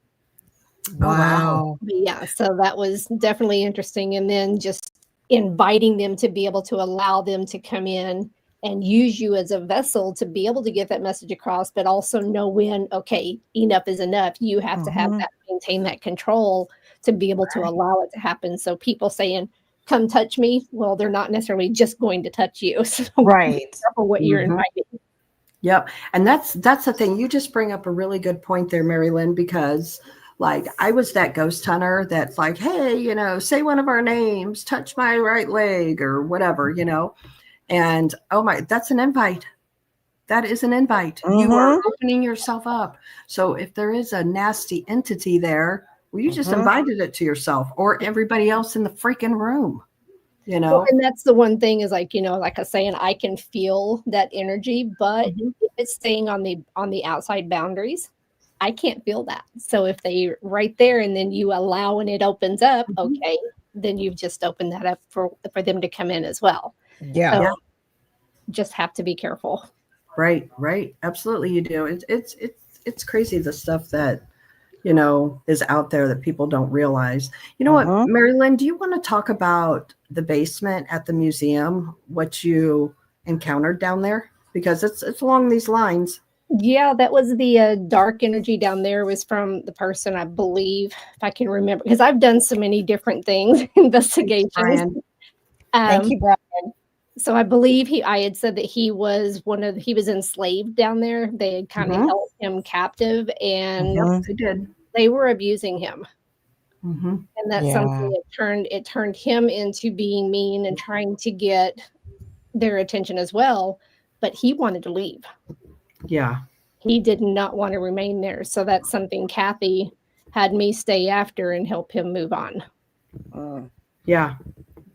E: Wow.
D: But yeah, so that was definitely interesting. And then just inviting them to be able to allow them to come in and use you as a vessel to be able to get that message across, but also know when, okay, enough is enough. You have to have that, maintain that control to be able to allow it to happen. So people saying, come touch me, well, they're not necessarily just going to touch you. So
E: right.
D: Be careful what you're inviting.
C: Yep. And that's the thing. You just bring up a really good point there, Mary Lynn, because like I was that ghost hunter that's like, hey, say one of our names, touch my right leg or whatever, And oh my, that's an invite. That is an invite. You are opening yourself up. So if there is a nasty entity there, well, you just invited it to yourself or everybody else in the freaking room.
D: Well, and that's the one thing is like, like I was saying, I can feel that energy, but if it's staying on the outside boundaries, I can't feel that. So if they right there and then you allow and it opens up, okay, then you've just opened that up for them to come in as well.
E: Yeah.
D: So just have to be careful.
C: Right. Absolutely, you do. It's crazy the stuff that is out there that people don't realize. You know what, Mary Lynn, do you want to talk about the basement at the museum, what you encountered down there? Because it's along these lines.
D: Yeah, that was the dark energy down there was from the person, I believe, if I can remember, because I've done so many different things, investigations.
E: Thank you, Brian.
D: So I believe I had said that he was enslaved down there. They had kind of held him captive and they were abusing him. And that's something it turned him into being mean and trying to get their attention as well. But he wanted to leave.
C: Yeah.
D: He did not want to remain there. So that's something Kathy had me stay after and help him move on.
C: Yeah.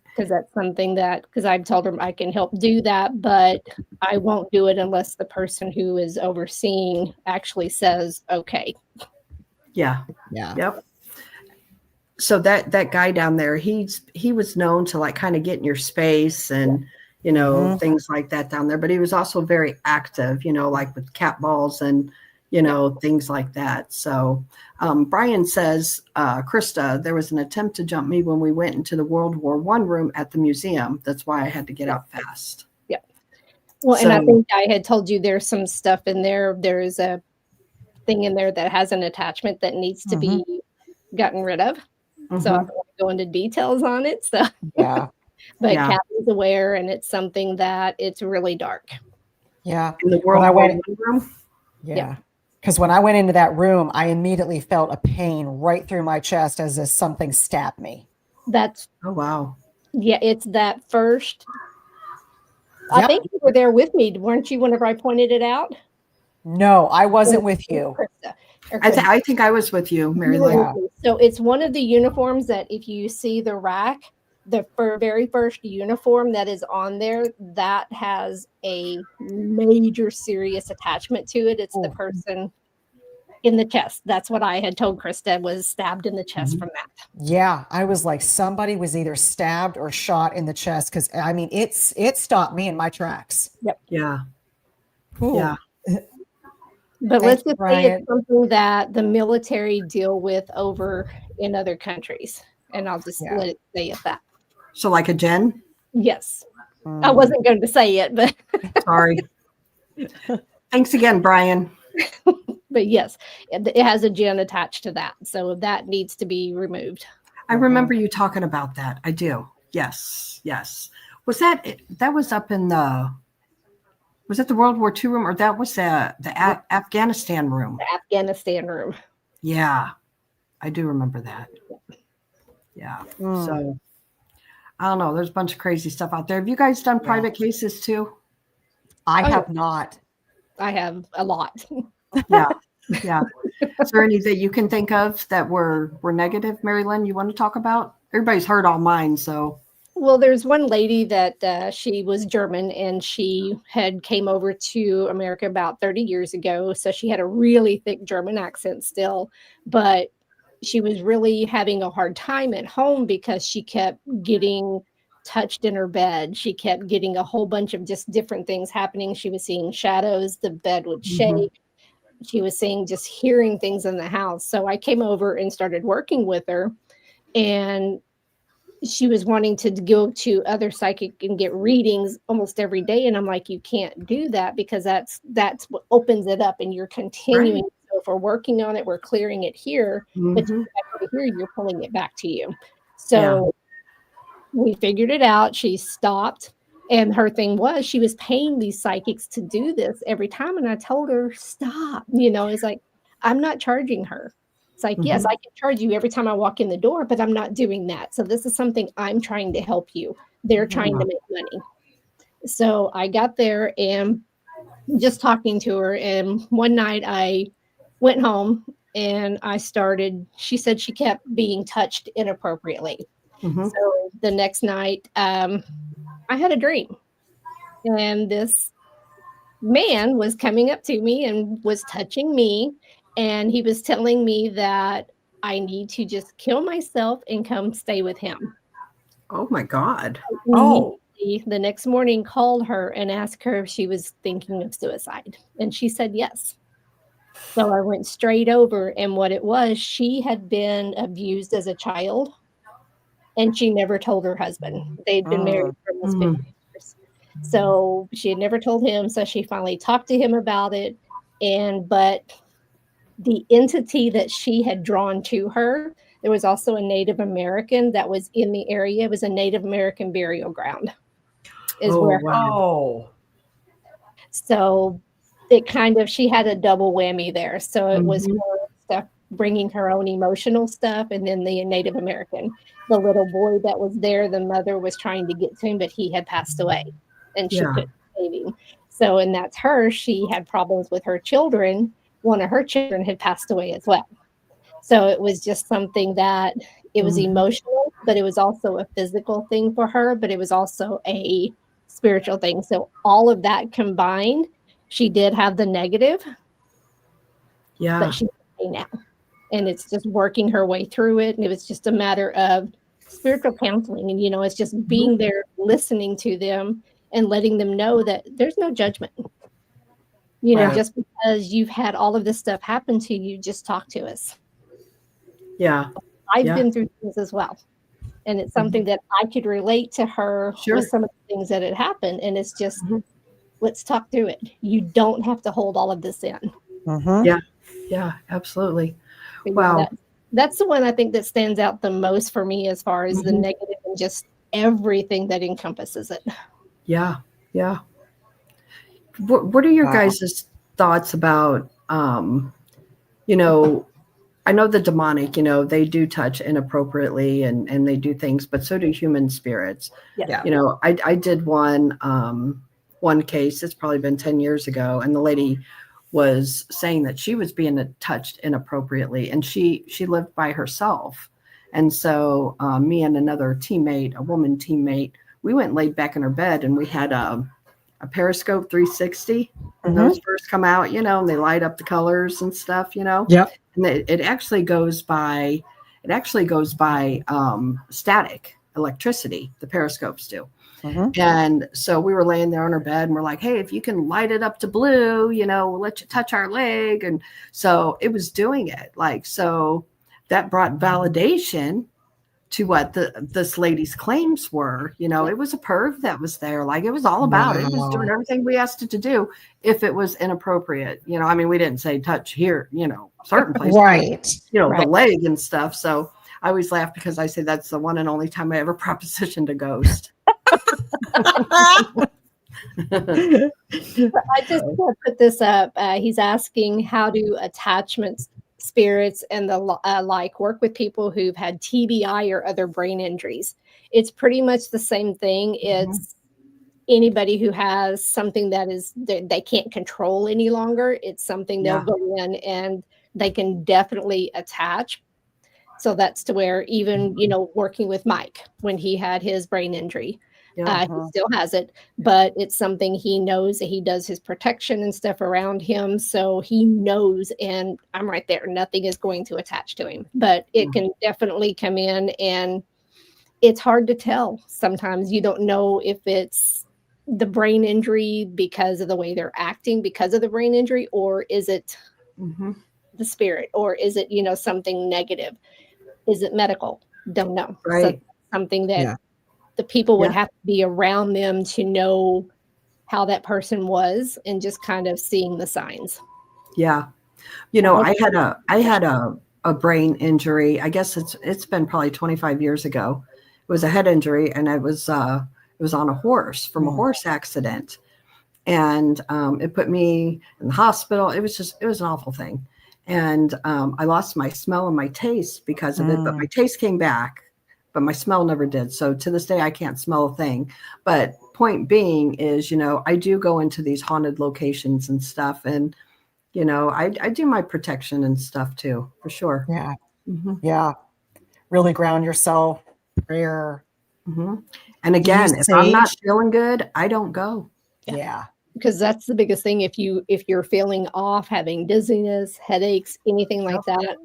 D: Because that's something because I've told her I can help do that, but I won't do it unless the person who is overseeing actually says, okay.
C: Yeah. Yep. So that guy down there, he was known to like kind of get in your space and, things like that down there, but he was also very active, like with cat balls and, things like that. So Brian says, Krista, there was an attempt to jump me when we went into the World War I room at the museum. That's why I had to get out fast.
D: Yeah. Well, and I think I had told you there's some stuff in there. There's a thing in there that has an attachment that needs to be gotten rid of. So I don't want to go into details on it. So
E: yeah.
D: But Kathy's aware, and it's something that it's really dark.
E: Yeah.
C: In the World War I room?
E: Yeah. Because when I went into that room, I immediately felt a pain right through my chest as if something stabbed me.
C: Oh, wow.
D: Yeah, it's that first. Yep. I think you were there with me, weren't you, whenever I pointed it out?
E: No, I wasn't with you.
D: Krista.
C: I think I was with you, Mary Lynn.
D: Yeah. So it's one of the uniforms that if you see the rack, the very first uniform that is on there, that has a major serious attachment to it. It's the person in the chest. That's what I had told Krista, was stabbed in the chest
C: Mhm.
D: from that.
E: Yeah, I was like, somebody was either stabbed or shot in the chest, because I mean, it stopped me in my tracks.
C: Yeah.
E: Ooh.
C: Yeah.
D: But
E: Thank
D: let's
E: you,
D: just say
E: Bryant.
D: it's something that the military deal with over in other countries. And I'll just
E: Yeah.
D: let it stay at that.
C: So like a Jen?
D: Yes. I
E: Mm.
D: wasn't going to say it, but
C: Sorry. Thanks again, Brian.
D: but yes, it has a gen attached to that. So that needs to be removed.
C: I remember you talking about that. I do. Yes. Yes. Was that was up in was it the World War II room, or that was the Afghanistan room?
D: The Afghanistan room.
C: Yeah. I do remember that. Yeah.
E: Mm.
C: So I don't know. There's a bunch of crazy stuff out there. Have you guys done private cases too?
E: I
D: Oh,
E: have not.
D: I have a lot.
C: Yeah. Yeah. Is there any that you can think of that were negative, Mary Lynn, you want to talk about? Everybody's heard all mine, so.
D: Well, there's one lady that she was German, and she had came over to America about 30 years ago. So she had a really thick German accent still, but she was really having a hard time at home because she kept getting touched in her bed. She kept getting a whole bunch of just different things happening. She was seeing shadows, the bed would shake. She was seeing, just hearing things in the house. So I came over and started working with her, and she was wanting to go to other psychic and get readings almost every day. And I'm like, you can't do that, because that's what opens it up, and you're continuing.
C: Right.
D: So if we're working on it, we're clearing it here, but
C: Mhm.
D: here you're pulling it back to you. So we figured it out. She stopped. And her thing was, she was paying these psychics to do this every time. And I told her, stop. It's like, I'm not charging her. It's like, yes, I can charge you every time I walk in the door, but I'm not doing that. So this is something I'm trying to help you. They're trying to make money. So I got there and just talking to her. And one night I went home and she said she kept being touched inappropriately.
C: Mhm.
D: So the next night, I had a dream, and this man was coming up to me and was touching me, and he was telling me that I need to just kill myself and come stay with him.
C: Oh my God.
E: Oh.
D: Immediately, the next morning, called her and asked her if she was thinking of suicide, and she said yes. So I went straight over, and what it was, she had been abused as a child, and she never told her husband. They'd been married for almost 50 years. So she had never told him. So she finally talked to him about it. But the entity that she had drawn to her, there was also a Native American that was in the area. It was a Native American burial ground.
E: Oh.
D: So it she had a double whammy there. So it was her stuff, bringing her own emotional stuff, and then the Native American. The little boy that was there, the mother was trying to get to him, but he had passed away, and she couldn't save him. So, and that's her. She had problems with her children. One of her children had passed away as well. So it was just something that it was emotional, but it was also a physical thing for her, but it was also a spiritual thing. So all of that combined, she did have the negative, but she's okay now. And it's just working her way through it. And it was just a matter of spiritual counseling. And, it's just being there, listening to them and letting them know that there's no judgment. Just because you've had all of this stuff happen to you, just talk to us.
C: Yeah.
D: I've been through things as well. And it's something that I could relate to her with some of the things that had happened. And it's just, let's talk through it. You don't have to hold all of this in.
C: Yeah. Yeah, absolutely.
D: But
C: Wow.
D: That's the one I think that stands out the most for me, as far as the negative and just everything that encompasses it.
C: Yeah. Yeah. What are your guys' thoughts about, I know the demonic, they do touch inappropriately and they do things, but so do human spirits.
D: Yeah.
C: I did one case, it's probably been 10 years ago, and the lady was saying that she was being touched inappropriately, and she lived by herself. And so me and another teammate, a woman teammate, we went and laid back in her bed, and we had a Periscope 360. And those first come out, you know, and they light up the colors and stuff, you know.
E: Yep.
C: And it actually goes by static electricity. The periscopes do. And so we were laying there on our bed and we're like, hey, if you can light it up to blue, you know, we'll let you touch our leg. And so it was doing it. Like, so that brought validation to what this lady's claims were. You know, it was a perv that was there. Like, it was all about it. It was doing everything we asked it to do if it was inappropriate. You know, I mean, we didn't say touch here, you know, certain places.
E: Right.
C: You know, the leg and stuff. So I always laugh because I say that's the one and only time I ever propositioned a ghost.
D: I just put this up. He's asking, how do attachments, spirits, and the like work with people who've had TBI or other brain injuries? It's pretty much the same thing. It's anybody who has something that is they can't control any longer. It's something they'll go in and they can definitely attach. So that's to where even, you know, working with Mike when he had his brain injury. He still has it, but it's something he knows that he does his protection and stuff around him. So he knows, and I'm right there. Nothing is going to attach to him, but it can definitely come in, and it's hard to tell. Sometimes you don't know if it's the brain injury because of the way they're acting because of the brain injury, or is it the spirit, or is it, you know, something negative? Is it medical? Don't know.
C: Right.
D: So something that the people would have to be around them to know how that person was, and just kind of seeing the signs. Yeah.
C: You know, I had a brain injury. I guess it's been probably 25 years ago. It was a head injury, and it was on a horse from a horse accident. And it put me in the hospital. It was an awful thing. And I lost my smell and my taste because of it, but my taste came back. But my smell never did. So to this day, I can't smell a thing. But point being is, you know, I do go into these haunted locations and stuff. And, you know, I do my protection and stuff too, for sure.
E: Yeah. Yeah. Really ground yourself. Prayer.
C: And again, if I'm not feeling good, I don't go.
E: Yeah.
D: Because that's the biggest thing. If you're feeling off, having dizziness, headaches, anything like that,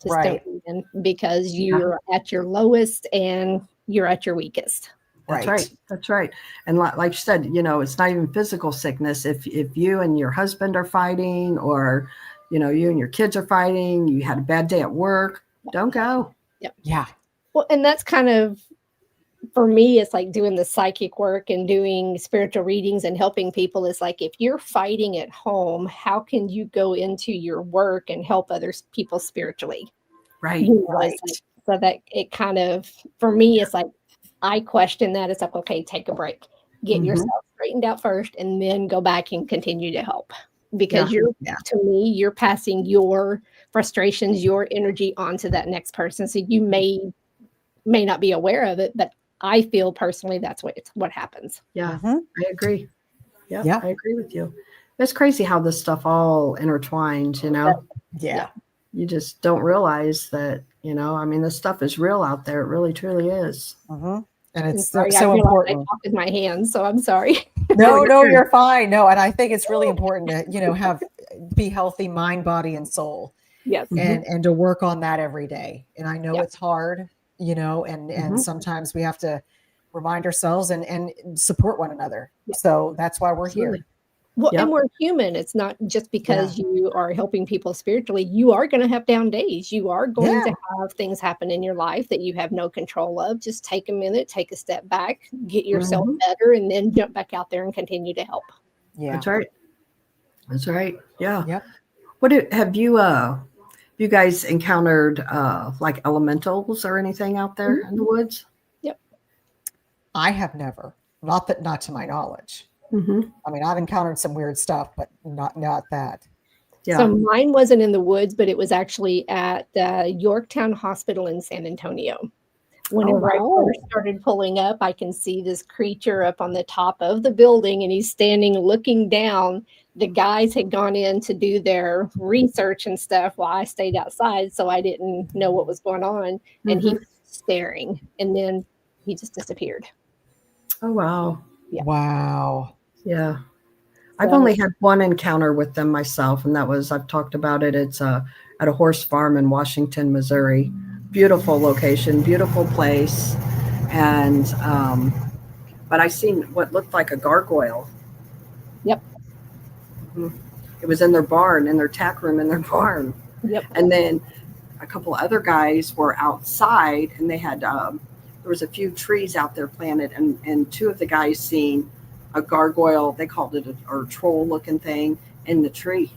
D: just don't even, because you're at your lowest and you're at your weakest.
C: That's right. That's right. And like you said, you know, it's not even physical sickness. If you and your husband are fighting, or, you know, you and your kids are fighting, you had a bad day at work, don't go.
E: Yeah.
D: Well, and that's kind of, for me, it's like doing the psychic work and doing spiritual readings and helping people. Is like, if you're fighting at home, how can you go into your work and help other people spiritually?
C: Right.
D: Like, so that it kind of, for me, it's like, I question that. It's like, okay, take a break, get yourself straightened out first, and then go back and continue to help. Because to me, you're passing your frustrations, your energy onto that next person. So you may not be aware of it, but I feel personally that's what happens.
C: Yeah, I agree. Yeah, I agree with you. It's crazy how this stuff all intertwines, you know?
E: Yeah.
C: You just don't realize that, you know, I mean, this stuff is real out there. It really, truly is.
E: And it's
D: so important. I talk with my hands, so I'm sorry.
E: No, you're fine. No, and I think it's really important to, you know, be healthy, mind, body, and soul.
D: Yes.
E: And to work on that every day. And I know it's hard, you know, and sometimes we have to remind ourselves and support one another. So that's why we're here.
D: Well, and we're human. It's not just because you are helping people spiritually. You are going to have down days. You are going to have things happen in your life that you have no control of. Just take a minute, take a step back, get yourself better, and then jump back out there and continue to help.
E: Yeah,
C: that's right. That's right. Yeah.
E: Yep.
C: What have you guys encountered like elementals or anything out there in the woods?
D: Yep.
E: I have never, not to my knowledge. I mean, I've encountered some weird stuff, but not that.
C: Yeah.
D: So mine wasn't in the woods, but it was actually at Yorktown Hospital in San Antonio. Whenever I first started pulling up, I can see this creature up on the top of the building, and he's standing looking down. The guys had gone in to do their research and stuff while I stayed outside, so I didn't know what was going on. And he was staring, and then he just disappeared.
C: Oh, wow.
E: Yeah. Wow.
C: Yeah. I've
D: So-
C: only had one encounter with them myself, and that was, I've talked about it. It's at a horse farm in Washington, Missouri. Beautiful location, beautiful place. And, but I seen what looked like a gargoyle.
D: Yep.
C: It was in their barn, in their tack room in their barn.
D: Yep.
C: And then a couple other guys were outside, and they had, there was a few trees out there planted, and two of the guys seen a gargoyle, they called it a troll looking thing in the tree.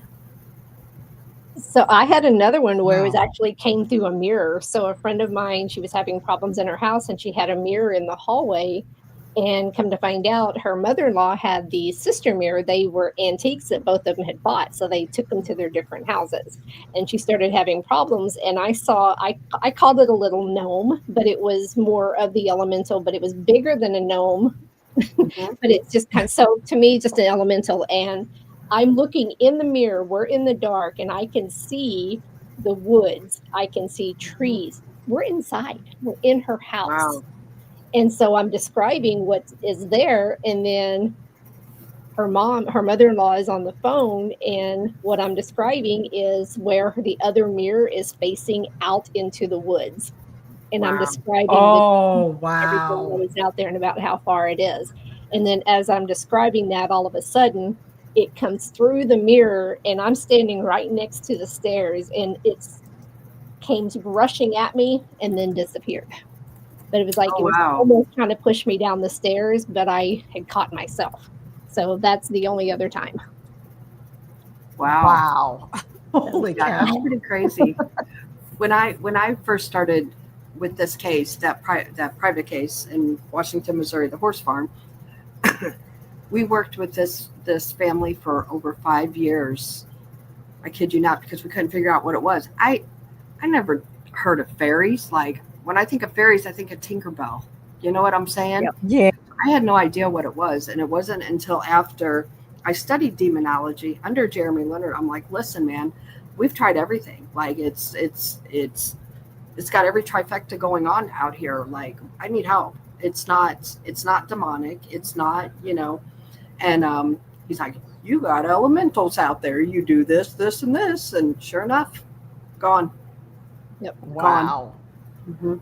D: So I had another one where it was
E: Wow.
D: actually came through a mirror. So a friend of mine, she was having problems in her house and she had a mirror in the hallway. And come to find out, her mother-in-law had the sister mirror. They were antiques that both of them had bought. So they took them to their different houses. And she started having problems. And I called it a little gnome, but it was more of the elemental, but it was bigger than a gnome. But it's just kind of, so to me, just an elemental. And I'm looking in the mirror, we're in the dark, and I can see the woods, I can see trees. We're inside, we're in her house.
C: Wow.
D: And so I'm describing what is there, and then her mother-in-law is on the phone, and what I'm describing is where the other mirror is facing out into the woods. And I'm
C: Wow.
D: describing
E: Oh,
D: everything
E: wow.
D: that is out there and about how far it is. And then as I'm describing that, all of a sudden it comes through the mirror, and I'm standing right next to the stairs, and it's came rushing at me and then disappeared. But it was like,
C: Oh,
D: it was
C: wow.
D: almost trying to push me down the stairs, but I had caught myself. So that's the only other time.
C: Wow.
E: Holy
C: Yeah, that's
E: cow.
C: pretty crazy. When I first started with this case, that private case in Washington, Missouri, the horse farm, we worked with this family for over 5 years. I kid you not, because we couldn't figure out what it was. I never heard of fairies. Like, when I think of fairies, I think of Tinkerbell. You know what I'm saying?
D: Yep.
E: Yeah.
C: I had no idea what it was, and it wasn't until after I studied demonology under Jeremy Leonard. I'm like, listen, man, we've tried everything. Like, it's got every trifecta going on out here. Like, I need help. It's not demonic. It's not, And he's like, you got elementals out there. You do this, this, and this, and sure enough, gone.
D: Yep.
E: Wow.
C: Mm-hmm.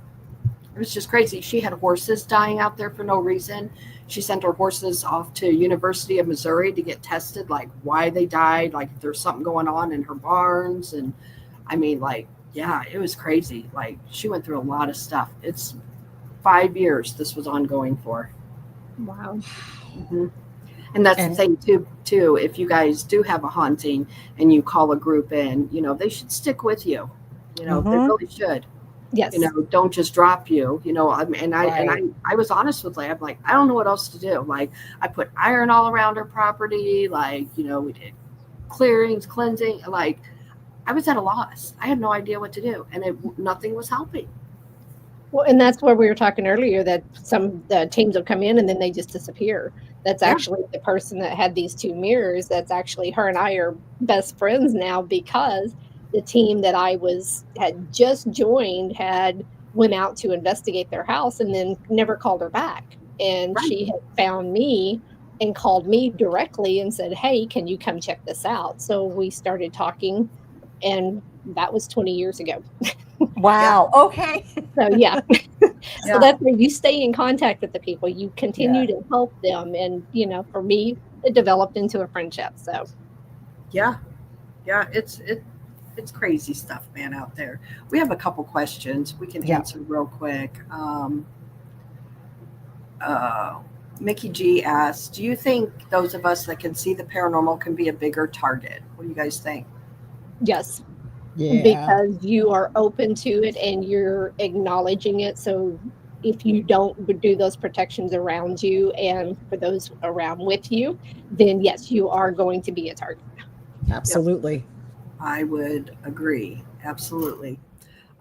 C: It was just crazy. She had horses dying out there for no reason. She sent her horses off to University of Missouri to get tested, like why they died, like if there's something going on in her barns. And I mean, like, yeah, it was crazy. Like, she went through a lot of stuff. It's 5 years this was ongoing for.
D: Wow.
C: Mm-hmm. And that's the thing too. If you guys do have a haunting and you call a group in, they should stick with you. They really should.
D: Yes.
C: Don't just drop you. And
E: Right.
C: I was honest with I'm like, I don't know what else to do. Like, I put iron all around her property. Like, we did clearings, cleansing. Like, I was at a loss. I had no idea what to do, and nothing was helping.
D: Well, and that's where we were talking earlier, that some the teams will come in and then they just disappear. That's actually the person that had these two mirrors. That's actually her, and I are best friends now, because the team that I had just joined went out to investigate their house and then never called her back. And she had found me and called me directly and said, hey, can you come check this out? So we started talking, and that was 20 years ago.
E: Wow. Yeah. Okay.
D: So yeah. So that's where you stay in contact with the people. You continue to help them. And, for me, it developed into a friendship. So
C: yeah, it's crazy stuff, man, out there. We have a couple questions we can answer real quick. Mickey G asked, do you think those of us that can see the paranormal can be a bigger target? What do you guys think?
D: Yes.
E: Yeah.
D: Because you are open to it and you're acknowledging it. So if you don't do those protections around you and for those around with you, then yes, you are going to be a target.
E: Absolutely.
C: Yep. I would agree. Absolutely.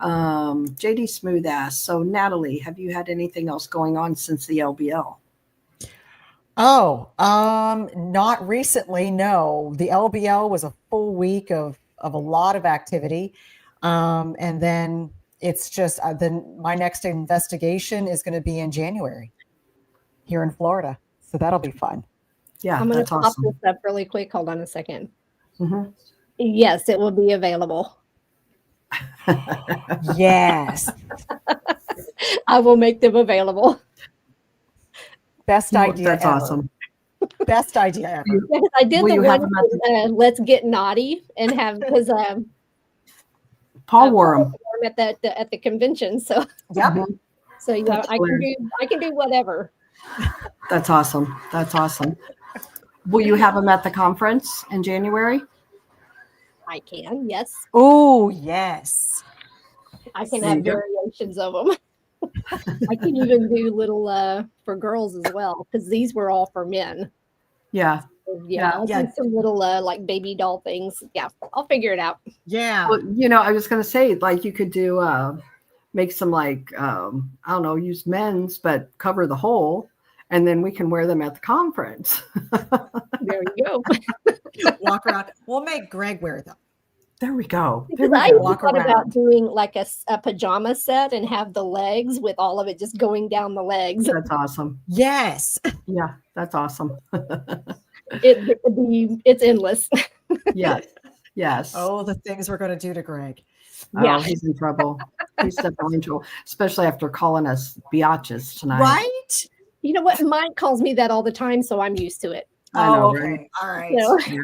C: JD Smooth asks, so Natalie, have you had anything else going on since the LBL?
E: Oh, not recently. No, the LBL was a full week of a lot of activity. And then it's just, then my next investigation is going to be in January here in Florida. So that'll be fun.
C: Yeah,
D: I'm going
C: that's
D: to pop
C: awesome.
D: this up really quick. Hold on a second.
C: Hmm.
D: Yes, it will be available.
E: Yes.
D: I will make them available.
E: Best idea
C: That's
E: ever.
C: awesome.
E: Best idea ever.
D: Because I did
C: Will
D: the
C: you have
D: one
C: them at
D: with, Let's Get Naughty and have because
C: Paul wore them.
D: at the convention. So
E: Yep.
D: so yeah,
C: That's
D: I can do whatever.
C: That's awesome. That's awesome. Will you have them at the conference in January?
D: I can, yes.
E: Oh, yes.
D: I can
C: There
D: have
C: you go.
D: variations of them. I can even do little for girls as well because these were all for men.
C: Yeah.
D: Yeah, I'll
E: Yeah.
D: do some little like baby doll things. Yeah, I'll figure it out.
E: Yeah.
C: Well, I was going to say, like, you could do, make some, like, I don't know, use men's, but cover the hole, and then we can wear them at the conference.
D: There you go.
E: Walk around. We'll make Greg wear them.
C: There we go. There
D: Because
C: we
D: I
C: go.
D: even
E: Walk
D: thought about
E: around.
D: doing like a pajama set and have the legs with all of it just going down the legs.
C: That's awesome.
E: Yes.
C: Yeah, that's awesome.
D: It's endless.
C: Yes. Yes.
E: Oh, the things we're going to do to Greg.
D: Yeah.
C: Oh, he's in trouble. He's definitely in trouble, especially after calling us biatches tonight.
E: Right?
D: You know what? Mike calls me that all the time, so I'm used to it.
C: I know,
E: okay.
C: right?
E: All right.
D: So,
C: Yeah.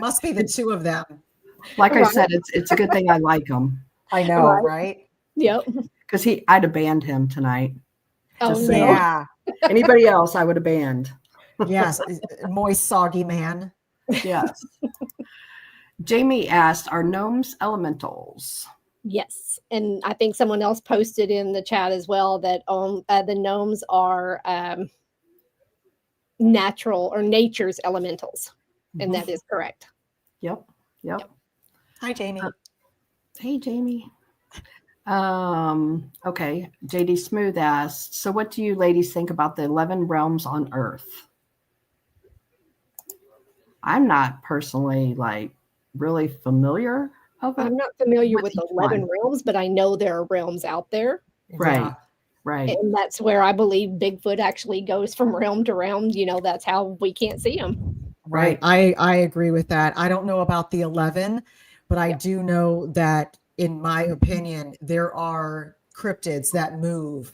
E: Must be the two of them.
C: Like I
D: Right.
C: said, it's a good thing I like him
E: I know,
D: Right.
E: right?
D: yep.
C: because I'd have banned him tonight.
D: Oh,
C: Just
D: no.
C: saying.
E: Yeah.
C: Anybody else, I would have banned.
E: Yes. Moist, soggy man.
C: Yes. Jamie asked, "Are gnomes elementals?"
D: Yes. And I think someone else posted in the chat as well that the gnomes are natural or nature's elementals. And that is correct.
C: Yep.
E: Hi, Jamie.
C: Hey, Jamie. Okay. JD Smooth asked, "So what do you ladies think about the 11 realms on Earth?" I'm not personally really familiar of it.
D: I'm not familiar
C: with
D: with
C: each
D: 11
C: one.
D: realms, but I know there are realms out there.
C: Right.
E: Yeah.
C: Right.
D: And that's where I believe Bigfoot actually goes from realm to realm. That's how we can't see him.
E: Right. I agree with that. I don't know about the 11, but I do know that, in my opinion, there are cryptids that move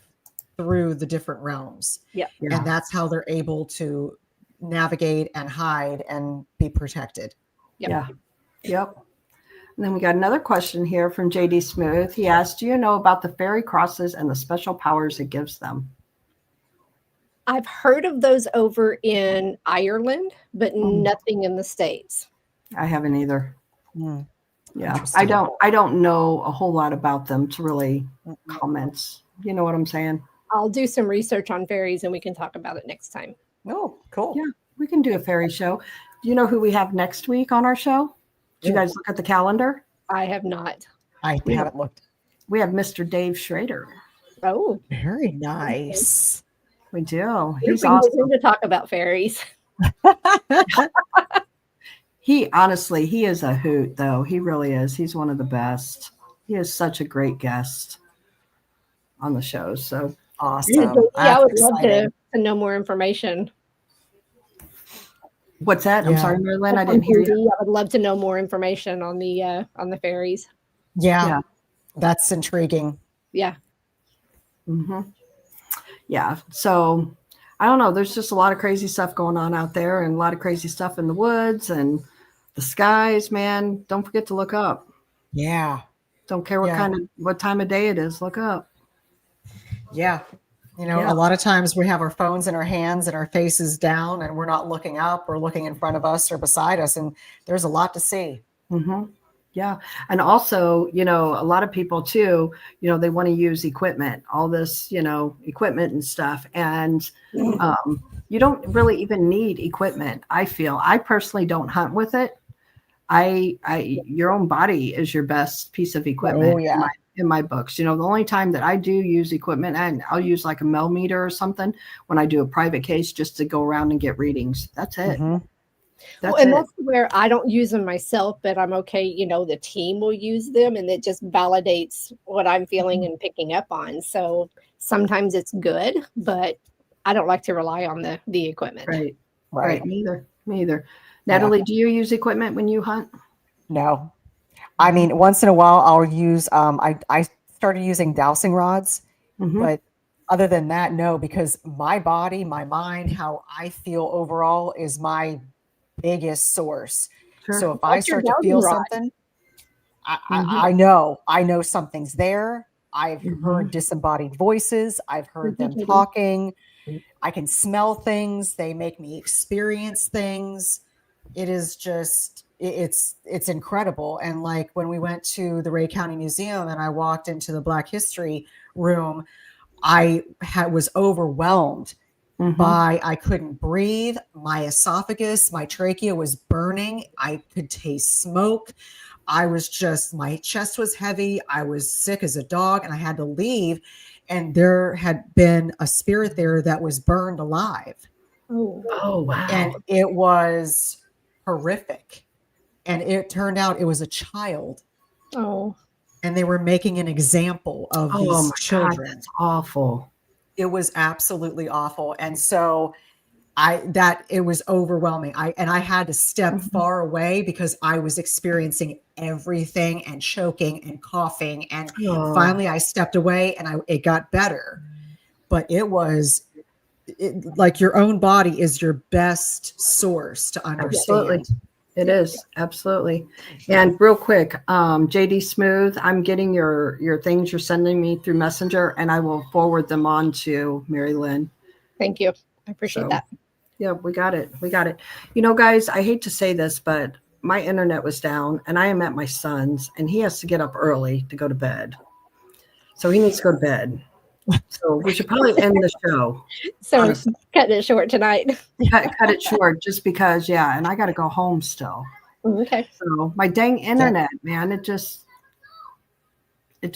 E: through the different realms.
D: Yeah.
E: And that's how they're able to navigate and hide and be protected.
D: Yep.
C: Yeah. Yep. And then we got another question here from JD Smooth. He asked, "Do you know about the fairy crosses and the special powers it gives them?"
D: I've heard of those over in Ireland, but nothing in the States.
C: I haven't either.
E: Hmm.
C: Yeah.
E: Interesting.
C: I don't know a whole lot about them to really comment. You know what I'm saying?
D: I'll do some research on fairies and we can talk about it next time.
E: Oh, cool.
C: Yeah. We can do a fairy show. Do you know who we have next week on our show? Did you guys look at the calendar?
D: I have not.
E: I haven't looked.
C: We have Mr. Dave Schrader.
D: Oh,
E: Very nice.
C: We do.
D: we
C: He's
D: can get
C: awesome.
D: him to talk about fairies.
C: He honestly, he is a hoot, though. He really is. He's one of the best. He is such a great guest on the show. So
E: Awesome.
D: I would
E: That's
D: love
E: exciting.
D: to know more information.
C: what's that? I'm
E: Yeah.
C: sorry, Marilyn. I didn't hear you.
D: I would love to know more information on the fairies.
E: Yeah. That's intriguing.
D: Yeah.
C: Mm-hmm. Yeah. So I don't know. There's just a lot of crazy stuff going on out there and a lot of crazy stuff in the woods and the skies, man. Don't forget to look up.
E: Yeah.
C: Don't care what time of day it is. Look up.
E: Yeah.
C: Yeah.
E: A lot of times we have our phones in our hands and our faces down and we're not looking up or looking in front of us or beside us. And there's a lot to see.
C: Mm-hmm. Yeah. And also, a lot of people too, they want to use equipment, all this, equipment and stuff. And you don't really even need equipment. I feel I personally don't hunt with it. Your own body is your best piece of equipment.
E: Oh, yeah.
C: In my books, the only time that I do use equipment, and I'll use like a millimeter or something when I do a private case just to go around and get readings. That's it.
E: Mm-hmm.
D: That's where I don't use them myself, but I'm okay. The team will use them and it just validates what I'm feeling and picking up on. So sometimes it's good, but I don't like to rely on the equipment.
C: Right. Right. Me either. Me either. Natalie, do you use equipment when you hunt?
E: No. I mean, once in a while I'll use, I started using dowsing rods, but other than that, no, because my body, my mind, how I feel overall is my biggest source.
C: Sure.
E: So if I
D: What's your
E: start to
D: dowsing
E: feel
D: rod?
E: something, I know something's there. I've heard disembodied voices. I've heard them talking. I can smell things. They make me experience things. It is just, it's incredible. And like when we went to the Ray County Museum and I walked into the Black History room, I was overwhelmed by, I couldn't breathe. My esophagus, my trachea was burning. I could taste smoke. I was just, my chest was heavy. I was sick as a dog and I had to leave. And there had been a spirit there that was burned alive.
C: Oh, wow.
E: And it was horrific. And it turned out it was a child.
D: Oh.
E: And they were making an example of these children.
C: God, that's awful.
E: It was absolutely awful. And so it was overwhelming. I had to step far away because I was experiencing everything and choking and coughing. And finally I stepped away and it got better. But it was like your own body is your best source to understand.
C: Absolutely. It is. Absolutely. And real quick, JD Smooth, I'm getting your things you're sending me through Messenger and I will forward them on to Mary Lynn.
D: Thank you. I appreciate that.
C: Yeah, we got it. We got it. You know, guys, I hate to say this, but my internet was down and I am at my son's and he has to get up early to go to bed. So he needs to go to bed. So we should probably end the show.
D: So cut it short tonight.
C: Cut it short just because, and I got to go home still.
D: Okay.
C: So my dang internet, man, it just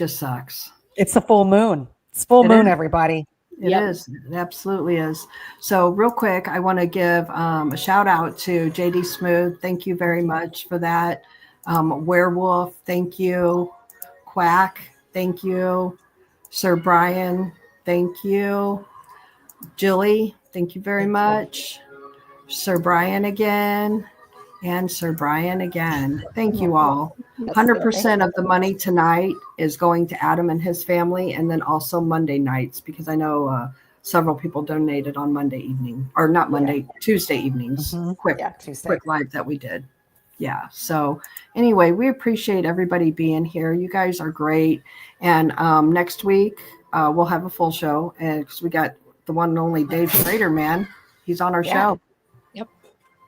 C: sucks.
E: It's the full moon. It's full moon, everybody.
C: It is. It absolutely is. So real quick, I want to give a shout out to JD Smooth. Thank you very much for that. Werewolf, thank you. Quack, thank you. Sir Brian, thank you. Jilly, thank you very much. Sir Brian again. And Sir Brian again. Thank you all. 100% of the money tonight is going to Adam and his family, and then also Monday nights, because I know several people donated on Monday evening, or not Monday, Tuesday evenings. Quick live that we did. Yeah. So anyway, we appreciate everybody being here. You guys are great. And next week we'll have a full show, and because we got the one and only Dave Schrader, man. He's on our show.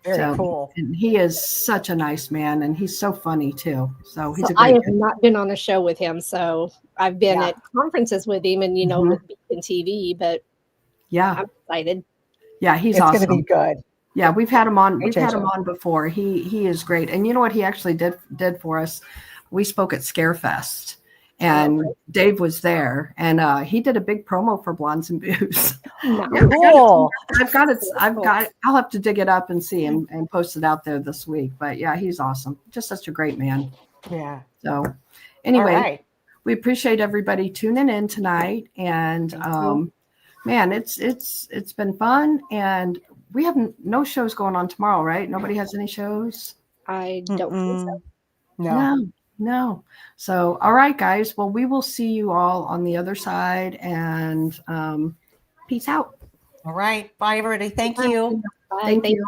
E: Very cool.
C: And he is such a nice man, and he's so funny too. So he's
D: I have not been on a show with him, so I've been at conferences with him, and with Beacon TV. But I'm excited.
C: Yeah, he's
E: awesome.
C: It's
E: going to be good.
C: Yeah, we've had him on. We've had him on before. He is great. And you know what he actually did for us? We spoke at Scarefest, and Dave was there, and he did a big promo for Blondes and Booze.
E: Cool.
C: I'll have to dig it up and see and post it out there this week. But yeah, he's awesome. Just such a great man.
E: Yeah.
C: So anyway, we appreciate everybody tuning in tonight, and man, it's been fun, and we have no shows going on tomorrow, right? Nobody has any shows?
D: I don't think so.
C: No. So, all right, guys. Well, we will see you all on the other side, and peace out.
E: All right. Bye, everybody. Thank you.
D: Bye. Thank you.